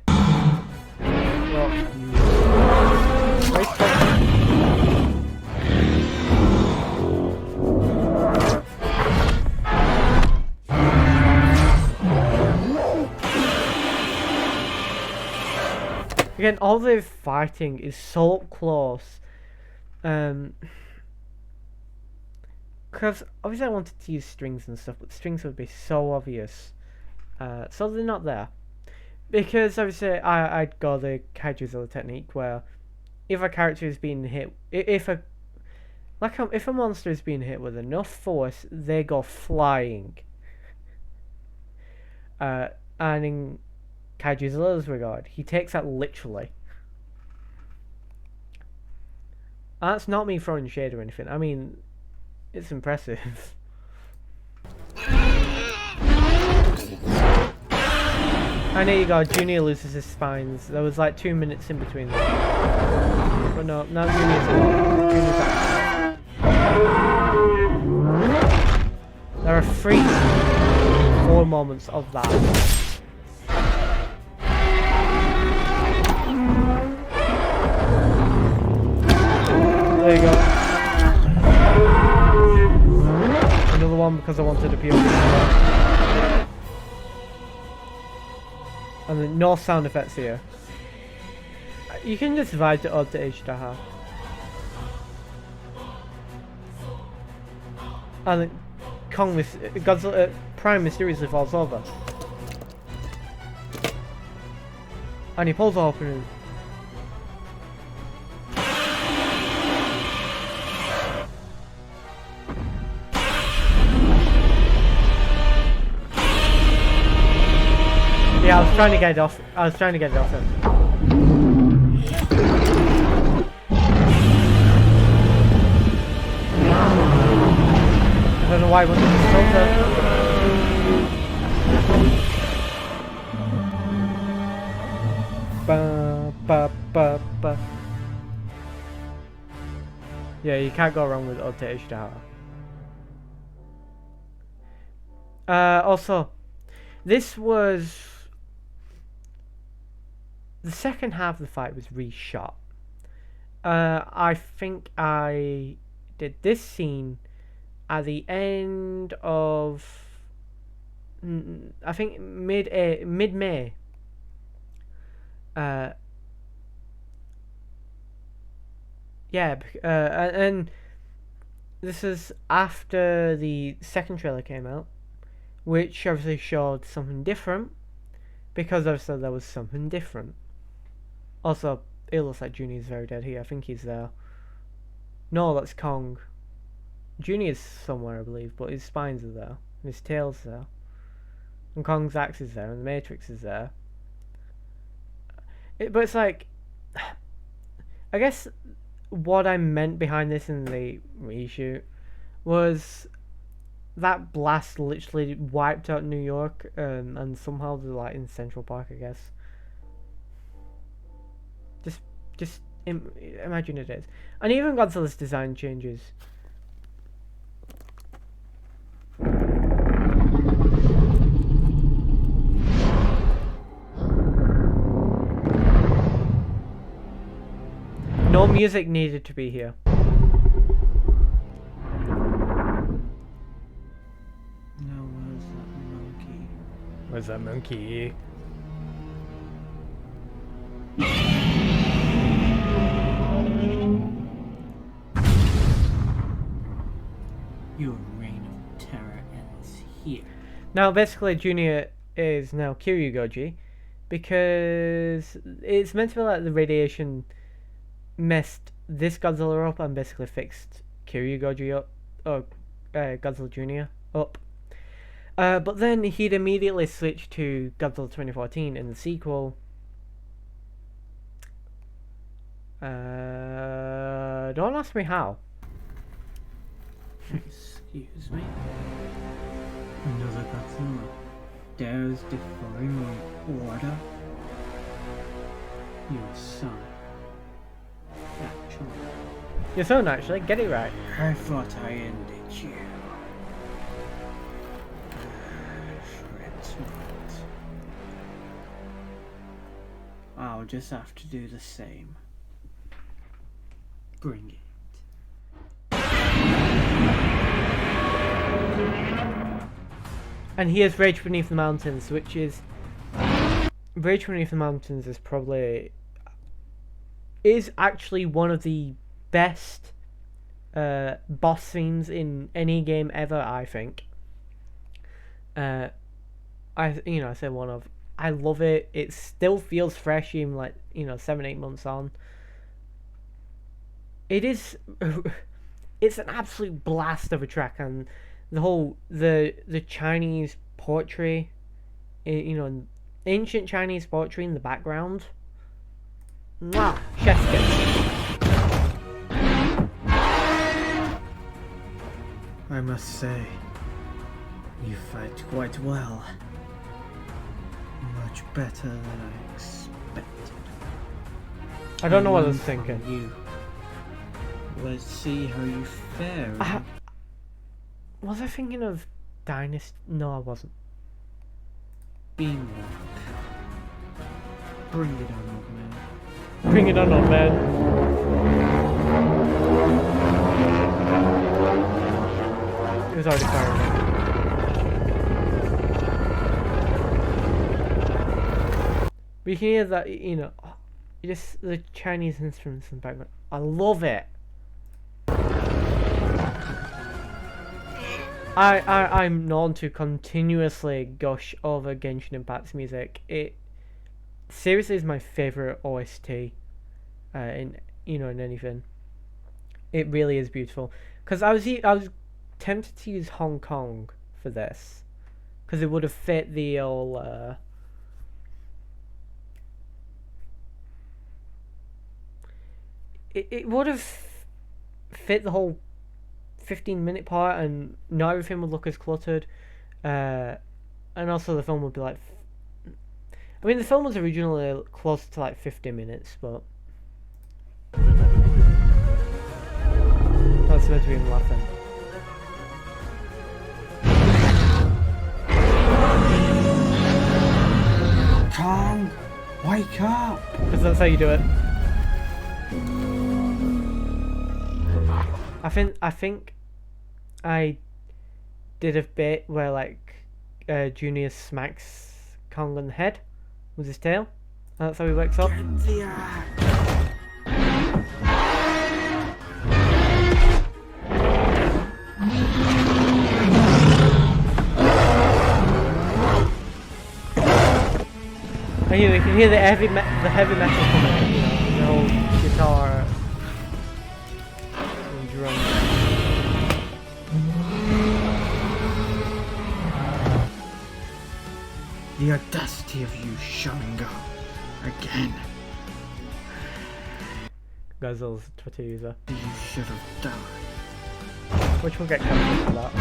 Again, all the fighting is so close. Because obviously I wanted to use strings and stuff, but strings would be so obvious. So they're not there. Because obviously I'd go the Godzilla technique where if a character is being hit, if a monster is being hit with enough force, they go flying. And in Godzilla's regard, he takes that literally. That's not me throwing shade or anything. I mean, it's impressive. And there you go, Junior loses his spines. There was like 2 minutes in between them. But no, now Junior's out. There are 4 moments of that. There you go. Another one because I wanted to POV. And then no sound effects here. You can just divide the odd to H-Daha. And then Godzilla Prime mysteriously falls over. And he pulls open and yeah, I was trying to get it off him. why I wanted to filter. Ba, ba, ba, ba. Yeah, you can't go wrong with Ode Ishihara. Also, this was... The second half of the fight was reshot. I think I did this scene at the end of... I think mid-May. Yeah, and this is after the second trailer came out, which obviously showed something different, because obviously there was something different. Also, it looks like Junior's very dead here. I think he's there. No, that's Kong. Junior's somewhere, I believe, but his spines are there, and his tail's there, and Kong's axe is there, and the Matrix is there. But it's like, I guess what I meant behind this in the reshoot was that blast literally wiped out New York, and somehow they're like in Central Park, I guess. Just imagine it is. And even Godzilla's design changes. No music needed to be here. Now where's that monkey? Where's that monkey? Your reign of terror ends here. Now, basically, Junior is now Kiryugoji, because it's meant to be like the radiation messed this Godzilla up and basically fixed Kiryugoji up, or Godzilla Junior up. But then he'd immediately switch to Godzilla 2014 in the sequel. Don't ask me how. Excuse me? Another Godzilla dares defy my order? Your son. Actually, Your son, actually, get it right. I thought I ended you. Fret not. I'll just have to do the same. Bring it. And here's Rage Beneath the Mountains, which is... Rage Beneath the Mountains is probably... is actually one of the best boss scenes in any game ever, I think. I say one of. I love it. It still feels fresh, even like 7-8 months on. It is. It's an absolute blast of a track, and the whole the Chinese poetry, ancient Chinese poetry in the background. Mwah! Chef's kiss. I must say, you fight quite well. Much better than I expected. I don't know what I was Learn from thinking. You. Let's see how you fare. Was I thinking of Dynasty? No, I wasn't. Beamwork. Bring it on, old man. Bring it on, old man. It was already firing. But you can hear that, just the Chinese instruments in the background. I love it. I'm known to continuously gush over Genshin Impact's music. It seriously is my favorite OST in anything. It really is beautiful. Because I was tempted to use Hong Kong for this, because it would have fit the old. It would have fit the whole 15-minute part, and not everything would look as cluttered. And also the film would be like, I mean, the film was originally close to like 50 minutes, but that's meant to be him laughing. Kong, wake up! Because that's how you do it. I think I did a bit where like Junior smacks Kong on the head with his tail. And that's how he wakes up. Get the axe! And you can hear the heavy metal coming, you know, the whole guitar and drum. The audacity of you showing up again. Godzilla's a Twitter user. You should have died. Which will get cancelled for that.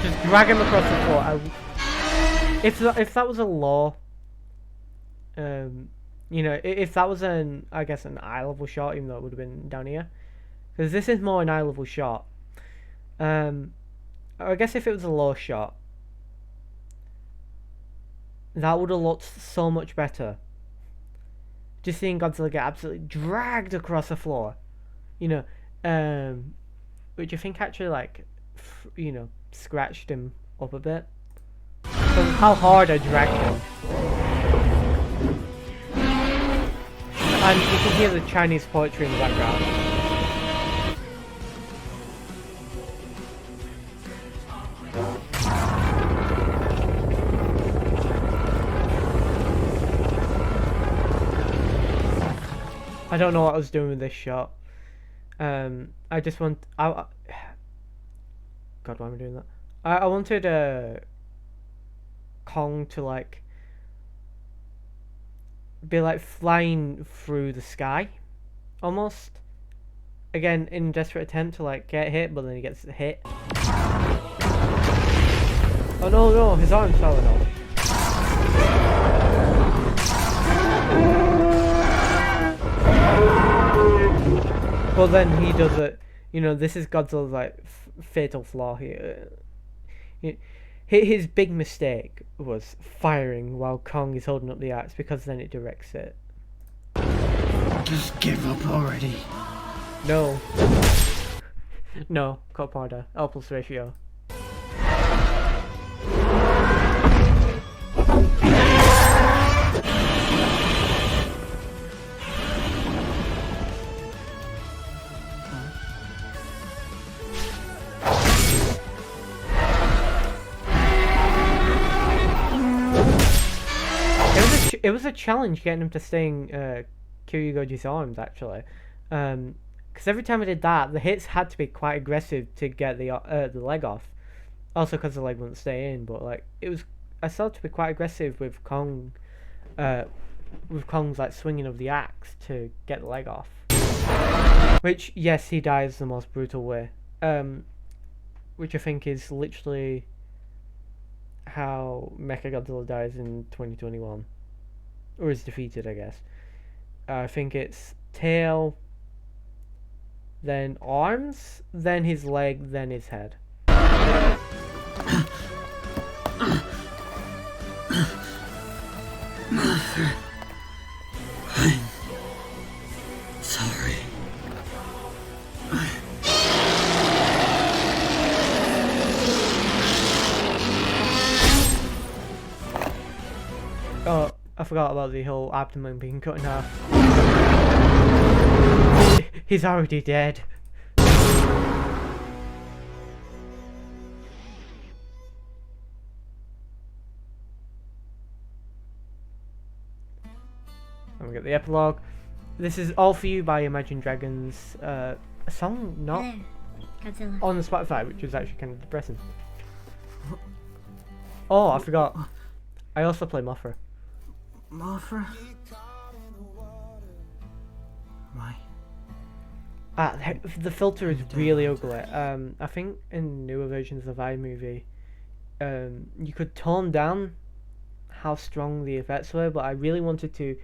Just drag him across the floor. If that was a law, you know, if that was I guess an eye level shot, even though it would have been down here, because this is more an eye level shot. I guess if it was a low shot, that would have looked so much better. Just seeing Godzilla get absolutely dragged across the floor, you know, which I think actually like, you know, scratched him up a bit. So how hard I dragged him. And you can hear the Chinese poetry in the background. I don't know what I was doing with this shot. I just want... God, why am I doing that? I wanted Kong to like be like flying through the sky, almost. Again, in a desperate attempt to like get hit, but then he gets hit. Oh no, his arm's falling off. Well, then he does it. You know, this is Godzilla's like fatal flaw here. His big mistake was firing while Kong is holding up the axe, because then it directs it. Just give up already. No. No, cut harder. L plus ratio. It was a challenge getting him to stay in Kyugoji's arms, actually, because every time I did that, the hits had to be quite aggressive to get the leg off. Also, because the leg wouldn't stay in, but like I started to be quite aggressive with Kong, with Kong's like swinging of the axe to get the leg off. Which, yes, he dies the most brutal way, which I think is literally how Mechagodzilla dies in 2021. Or is defeated, I guess. I think it's tail, then arms, then his leg, then his head. Mother, I'm sorry. Oh, I forgot about the whole abdomen being cut in half. He's already dead. And we get the epilogue. This is All For You by Imagine Dragons. A song not There, Godzilla. on the Spotify, which is actually kind of depressing. Oh, I forgot. I also play Mothra. Mothra? Why? The filter is really ugly. I think in newer versions of iMovie, you could tone down how strong the effects were, but I really wanted to.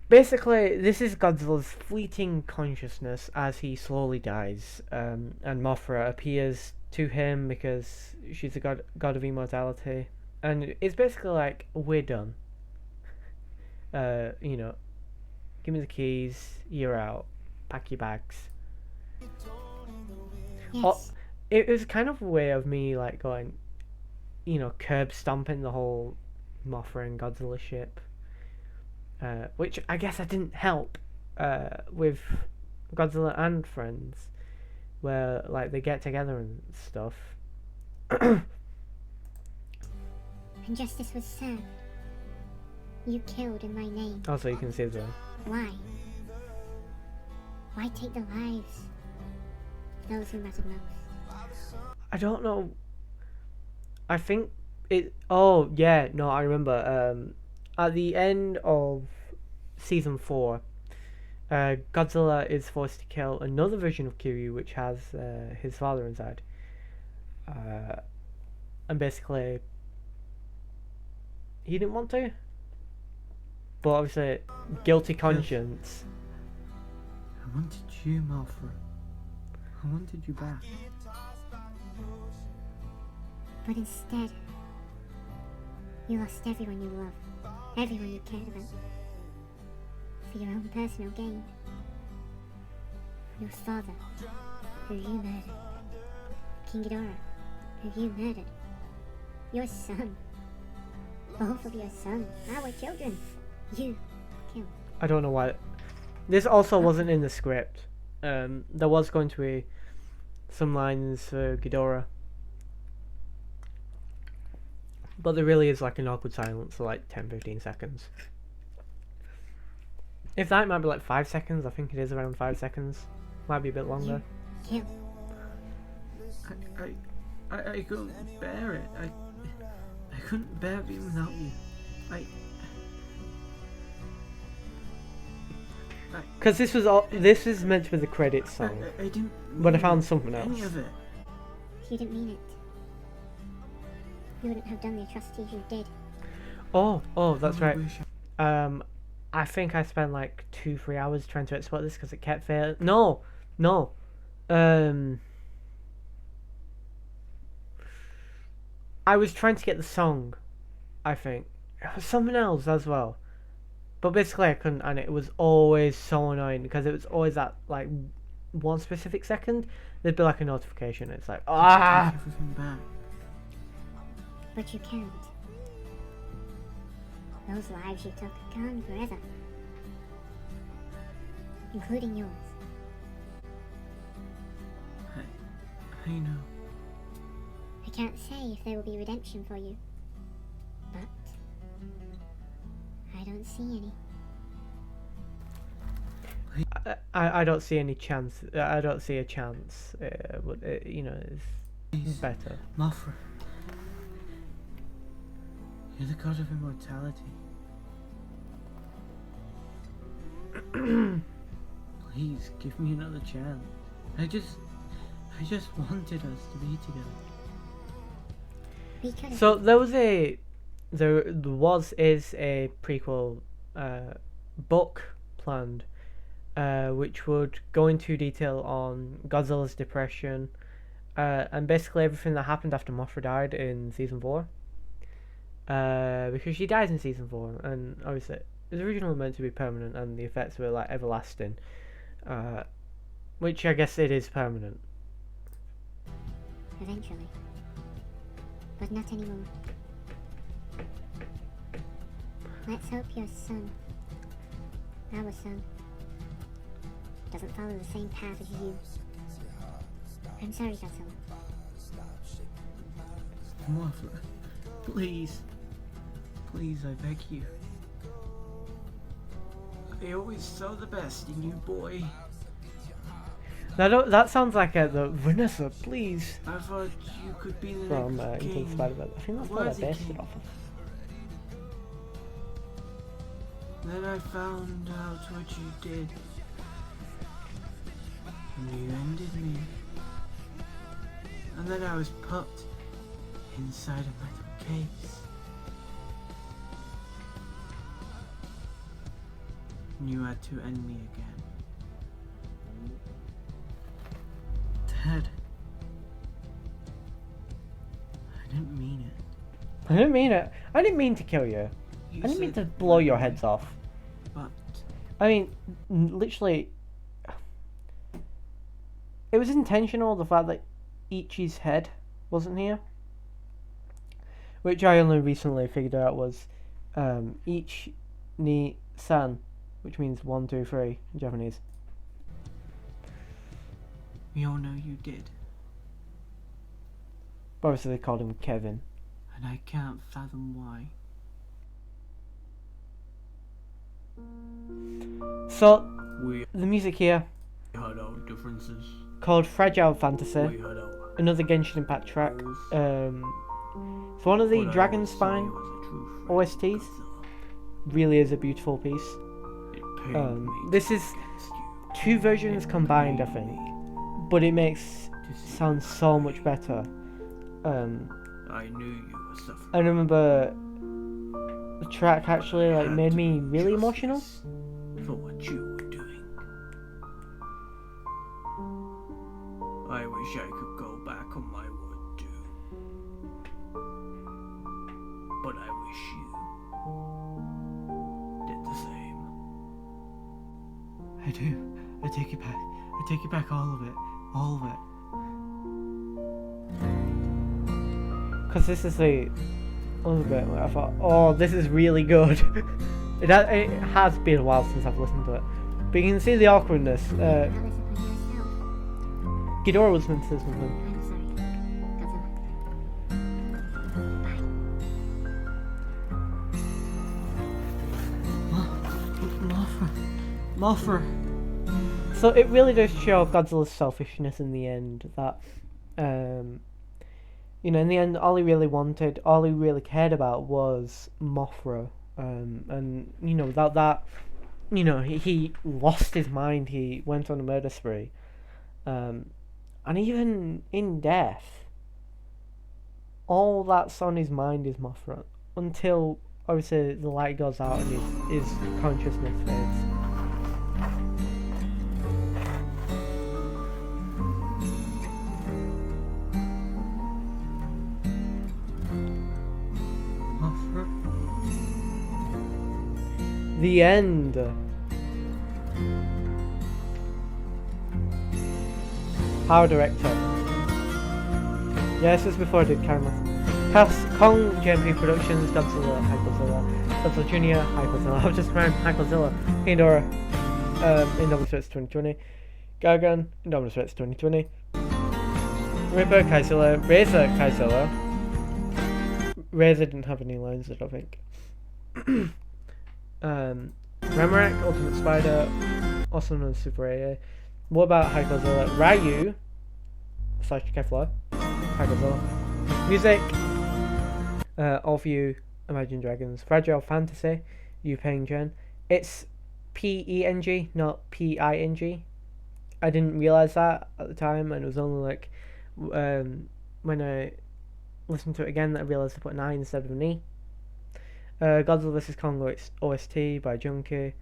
Basically, this is Godzilla's fleeting consciousness as he slowly dies, and Mothra appears to him because she's a god of immortality, and it's basically like, we're done. You know, give me the keys, you're out, pack your bags. Yes. Oh, it was kind of a way of me like going, you know, curb stomping the whole Mothra and Godzilla ship. Which I guess I didn't help with Godzilla and Friends, where like they get together and stuff. Injustice was served. You killed in my name. Also, you can see the. Why? Why take the lives of those who mattered most? I don't know. I think it. Oh yeah, no, I remember. At the end of season 4, Godzilla is forced to kill another version of Kiryu, which has his father inside. And basically, he didn't want to. But obviously, guilty conscience. I wanted you, Mothra. I wanted you back. But instead, you lost everyone you loved. Everyone you cared about. For your own personal gain. Your father, who you murdered. King Ghidorah, who you murdered. Your son. Both of your sons, our children. You killed. I don't know why. This also wasn't in the script. There was going to be some lines for Ghidorah. But there really is like an awkward silence for like 10-15 seconds. If that, it might be like 5 seconds. I think it is around 5 seconds. Might be a bit longer. Kill. I couldn't bear it. I couldn't bear being without you. Because this was all. This is meant to be the credits song. I didn't. But I found mean something any else. of it. You didn't mean it. You wouldn't have done the atrocities you did. Oh, that's I right. wish I think I spent like 2-3 hours trying to export this because it kept failing. No. I was trying to get the song. I think it was something else as well. But basically, I couldn't, and it was always so annoying because it was always that like 1 specific second. There'd be like a notification. It's like Take everything back. But you can't. Those lives you took are gone forever. Including yours. I know. I can't say if there will be redemption for you. But I don't see any. I don't see any chance. I don't see a chance. But you know, it's Please, better. Mothra. You're the god of immortality. Please give me another chance. I just wanted us to be together. We could have. So there was a prequel book planned, which would go into detail on Godzilla's depression, and basically everything that happened after Mothra died in season 4. Because she dies in season 4, and obviously it was originally meant to be permanent, and the effects were like everlasting, which I guess it is permanent. Eventually. But not anymore. Let's hope your son, our son, doesn't follow the same path as you. I'm sorry, Godzilla. Mothra, please. Please, I beg you. I always saw the best in you, boy. That sounds like the Vanessa, please. I thought you could be the From next Into the king. Spider-Verse. I think that's what I Worthy based king. it off of. Then I found out what you did. You ended me. And then I was put inside a metal case. And you had to end me again. Dad. I didn't mean it. I didn't mean it. I didn't mean to kill you. You I didn't mean to said blow your one way, heads off. But I mean, literally, it was intentional, the fact that Ichi's head wasn't here. Which I only recently figured out was Ich ni san, which means 1, 2, 3 in Japanese. we all know you did. But obviously they called him Kevin. And I can't fathom why. So, We the music here, had our differences. called Fragile Fantasy, We had our another Genshin Impact track. goals. It's one of the But I Dragon always saw Spine you as a true friend, OSTs. Godzilla. Really is a beautiful piece. It pained me This to is be against you. two versions It combined, I pained think, me but it makes to see sound you so cry. much better. I knew you were suffering. I remember the track actually like Had made to me do really emotional. justice for what you were doing. I wish I could go back on my word too. But I wish you did the same. I do. I take it back. I take it back, all of it. All of it. Because this is the other bit where I thought, oh, this is really good. it has been a while since I've listened to it. But you can see the awkwardness. Not listen for yourself. Ghidorah was meant to say something. I'm sorry, Godzilla. Mothra. So it really does show Godzilla's selfishness in the end. That, in the end, all he really wanted, all he really cared about was Mothra. And without that, he lost his mind. He went on a murder spree. And even in death, all that's on his mind is Mothra. Until obviously the light goes out and his consciousness fades. Mothra. The end. Power Director. Yeah, this was before I did camera. Cast Kong, JMP Productions, Godzilla, Hyperzilla, Godzilla Jr., Hyperzilla, I've just ran Hyperzilla, Ghidorah, Indominus Rex 2020, Gargan, Indominus Rex 2020, Ripper, Kaizilla, Razor, Kaizilla. Razor didn't have any lines, I don't think. Ramarak, Ultimate Spider, also known as Super AA. What about Hyperzilla? Ryu / Kefla, Hyperzilla. Music, All For You, Imagine Dragons. Fragile Fantasy, Yu Peng Jen. It's Peng, not Ping. I didn't realise that at the time, and it was only like when I listened to it again that I realised I put an I instead of an E. Godzilla vs. Kong OST by Junkie.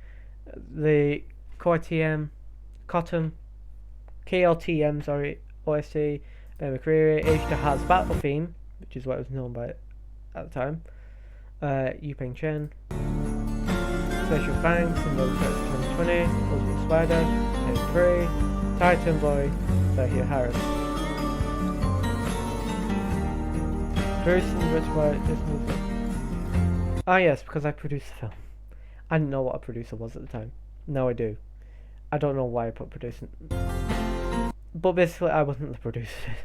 The KOTM, OST by McCreary. H to Has Battle Theme, which is what it was known by at the time. Yu Peng Chen. Special Thanks in the 2020. Ultimate Spider, Head 3. Titan Boy, Sergio Harris. Bruce and Rich White, this movie. Ah yes, because I produced the film. I didn't know what a producer was at the time. Now I do. I don't know why I put producing. But basically I wasn't the producer.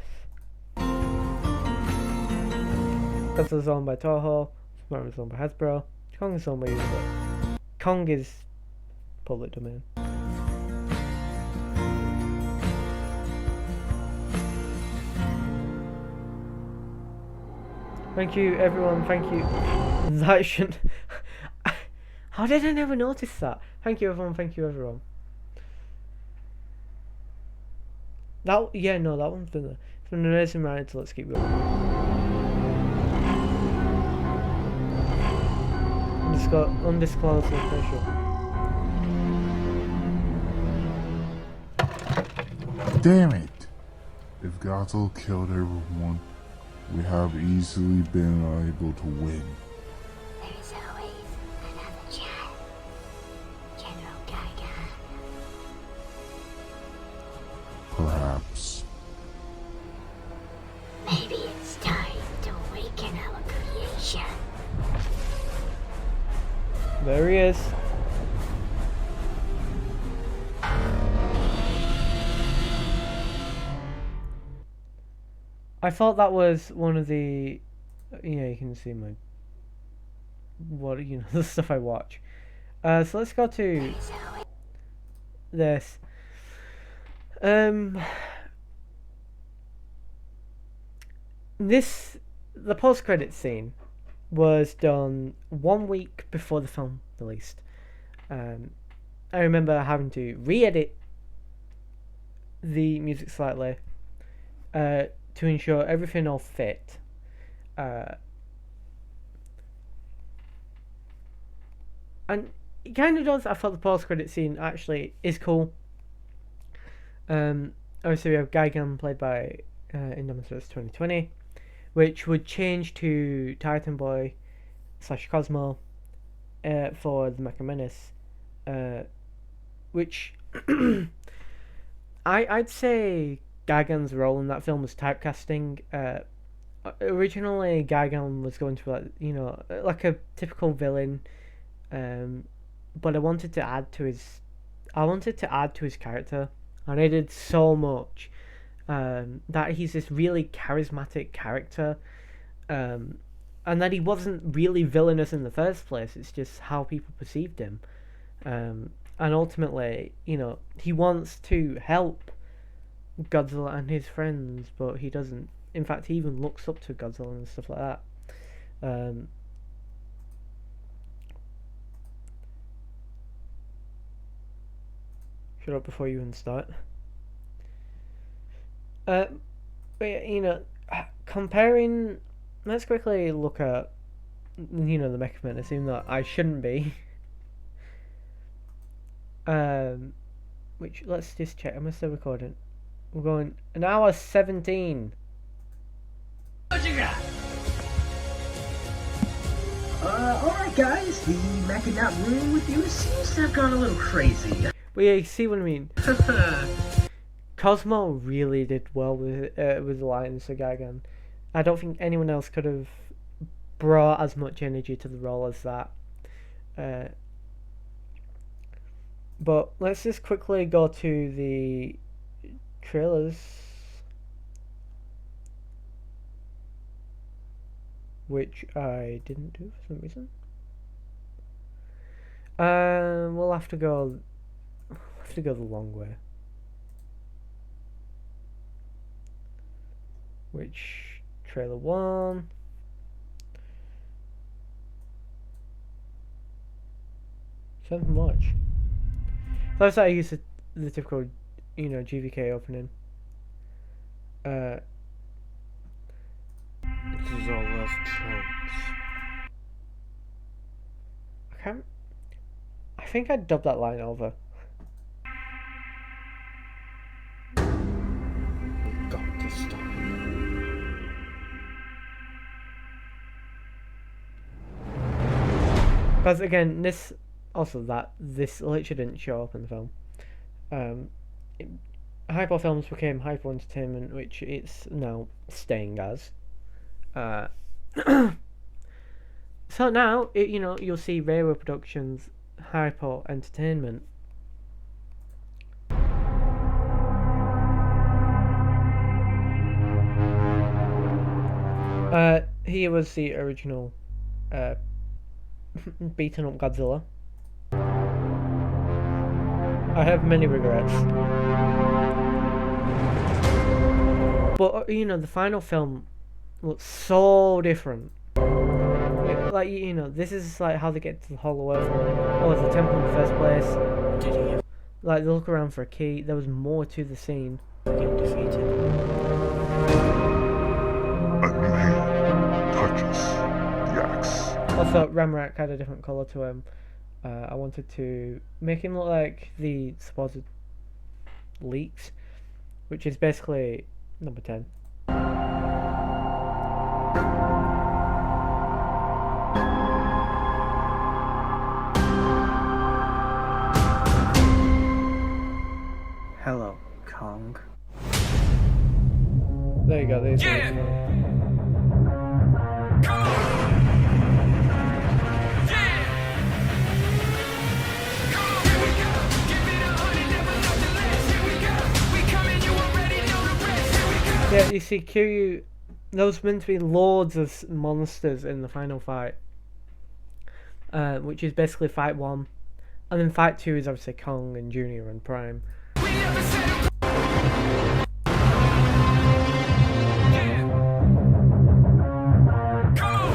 Godzilla's owned by Toho, Smart is owned by Hasbro, Kong is owned by Universal. Kong is public domain. Thank you, everyone. Thank you. That shouldn't. How did I never notice that? Thank you, everyone. Thank you, everyone. That one's been an amazing ride. So let's keep going. Undisclosed location. Damn it! If Godzilla killed everyone, we have easily been able to win. There's always another chance, General Giga. Perhaps. Maybe it's time to awaken our creation. There he is. I thought that was one of the. Yeah, you can see the stuff I watch. So let's go to this. The post-credit scene was done 1 week before the film released. I remember having to re-edit the music slightly to ensure everything all fit. And it kind of does. I thought the post-credit scene actually is cool. Obviously we have Gigan played by Indominus 2020, which would change to Titan Boy / Cosmo for the Mecha Menace, which I'd say Gigan's role in that film was typecasting. Originally, Gigan was going to like a typical villain, but I wanted to add to his character, and I did so much that he's this really charismatic character, and that he wasn't really villainous in the first place. It's just how people perceived him, and ultimately, he wants to help Godzilla and his friends, but he doesn't. In fact, he even looks up to Godzilla and stuff like that. Shut up before you even start. But comparing. Let's quickly look at the Mecha Man. Assume that I shouldn't be. Which let's just check. Am I still recording? We're going an hour 17. Alright guys, the Mecha Not room with you seems to have gone a little crazy. But yeah, you see what I mean. Cosmo really did well with the lines of Gigan. I don't think anyone else could have brought as much energy to the role as that. But let's just quickly go to the trailers, which I didn't do for some reason. We'll have to go the long way. Which trailer 1? Seventh March. That's how I use the typical, GVK opening. This is all those tropes. I think I dubbed that line over. We've got to stop him. Because again, this literally didn't show up in the film. Hyper Films became Hyper Entertainment, which it's now staying as. So now you'll see Railway Productions, Hyper Entertainment. Here was the original beaten up Godzilla. I have many regrets. But the final film looks so different. Like, you know, this is like how they get to the Hollow Earth. Oh, it's the temple in the first place. Did he ever Like, they look around for a key. There was more to the scene. get defeated? A new hand touches the axe. Also, Ramrak had a different colour to him. I wanted to make him look like the supposed leaks, which is basically number 10. Hello, Kong. There you go, these Yeah. ones. Come on! Yeah! Come on, here we go! Give it 100, never nothing less. Here we go! We coming, you already know the rest. Here we go! Yeah, you see, Kiryu, there was meant to be loads of monsters in the final fight, which is basically fight 1, and then fight 2 is obviously Kong and Junior and Prime. We never settle. Yeah! Come on!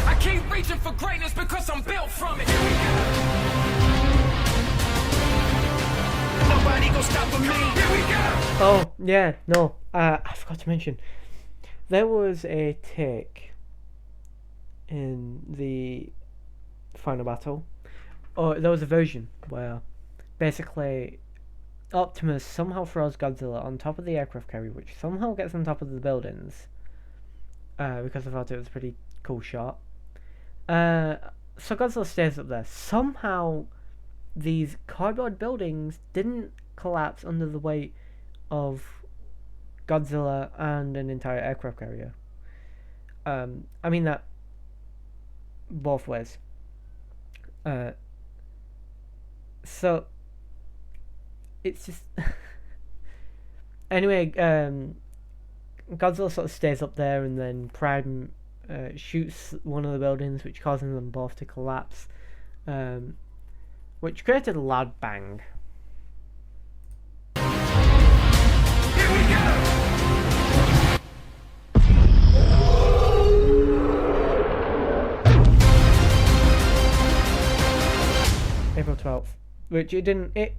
I keep reaching for greatness because I'm built from it. Here we go! Nobody gon' stop with me. Here we go! Oh, yeah, no, I forgot to mention, there was a take in the final battle, or there was a version where basically Optimus somehow throws Godzilla on top of the aircraft carrier, which somehow gets on top of the buildings, because I thought it was a pretty cool shot. So Godzilla stays up there. Somehow these cardboard buildings didn't collapse under the weight of Godzilla and an entire aircraft carrier. I mean that both ways. So it's just anyway. Godzilla sort of stays up there, and then Prime shoots one of the buildings, which causes them both to collapse, which created a loud bang. Here we go! April 12th, which it didn't. It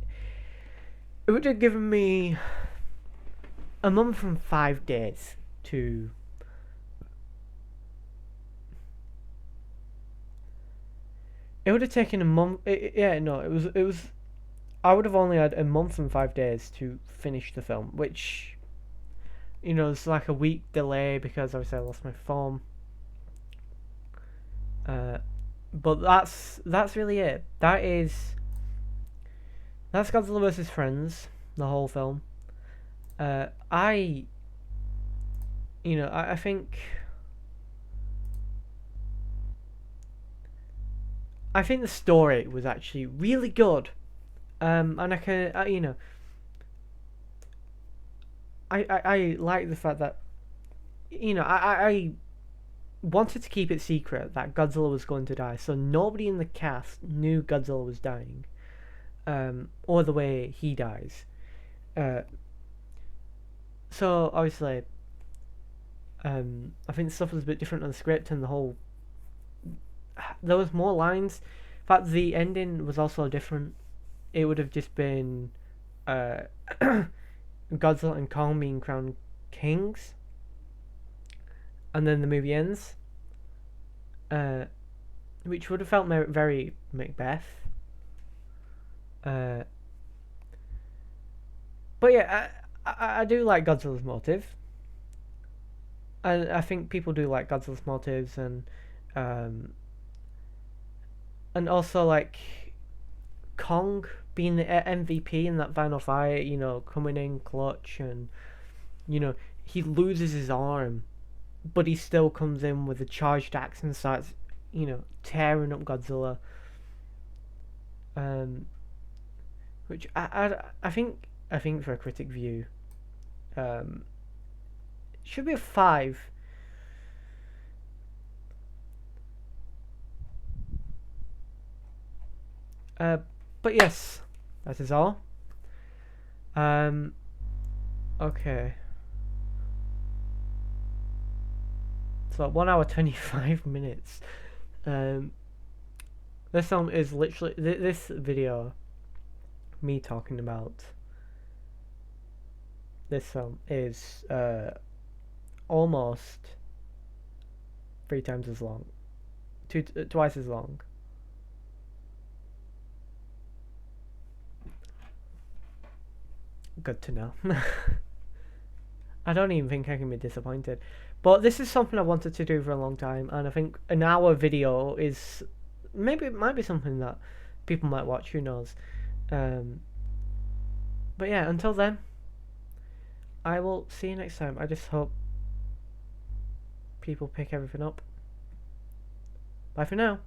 would have given me a month and 5 days to. It would have taken a month. Yeah, no, it was. It was. I would have only had a month and 5 days to finish the film, which, you know, it's like a week delay because obviously I lost my phone. But that's really it. That's Godzilla vs. Friends, the whole film. I think the story was actually really good. And I can, I like the fact that, I wanted to keep it secret that Godzilla was going to die, so nobody in the cast knew Godzilla was dying, or the way he dies. So obviously, I think the stuff was a bit different on the script, and there was more lines. In fact, the ending was also different. It would have just been Godzilla and Kong being crowned kings, and then the movie ends, which would have felt very Macbeth. But yeah, I do like Godzilla's motive, and I think people do like Godzilla's motives, and also like Kong being the MVP in that final fight, coming in clutch, and he loses his arm, but he still comes in with a charged axe and starts, tearing up Godzilla. Which I think for a critic view, should be a 5. But yes, that is all. Okay. So 1 hour 25 minutes. This film is literally this video. Me talking about this film is almost 3 times as long, twice as long. Good to know. I don't even think I can be disappointed. But this is something I wanted to do for a long time, and I think an hour video is maybe it might be something that people might watch. Who knows? But yeah, until then, I will see you next time. I just hope people pick everything up. Bye for now.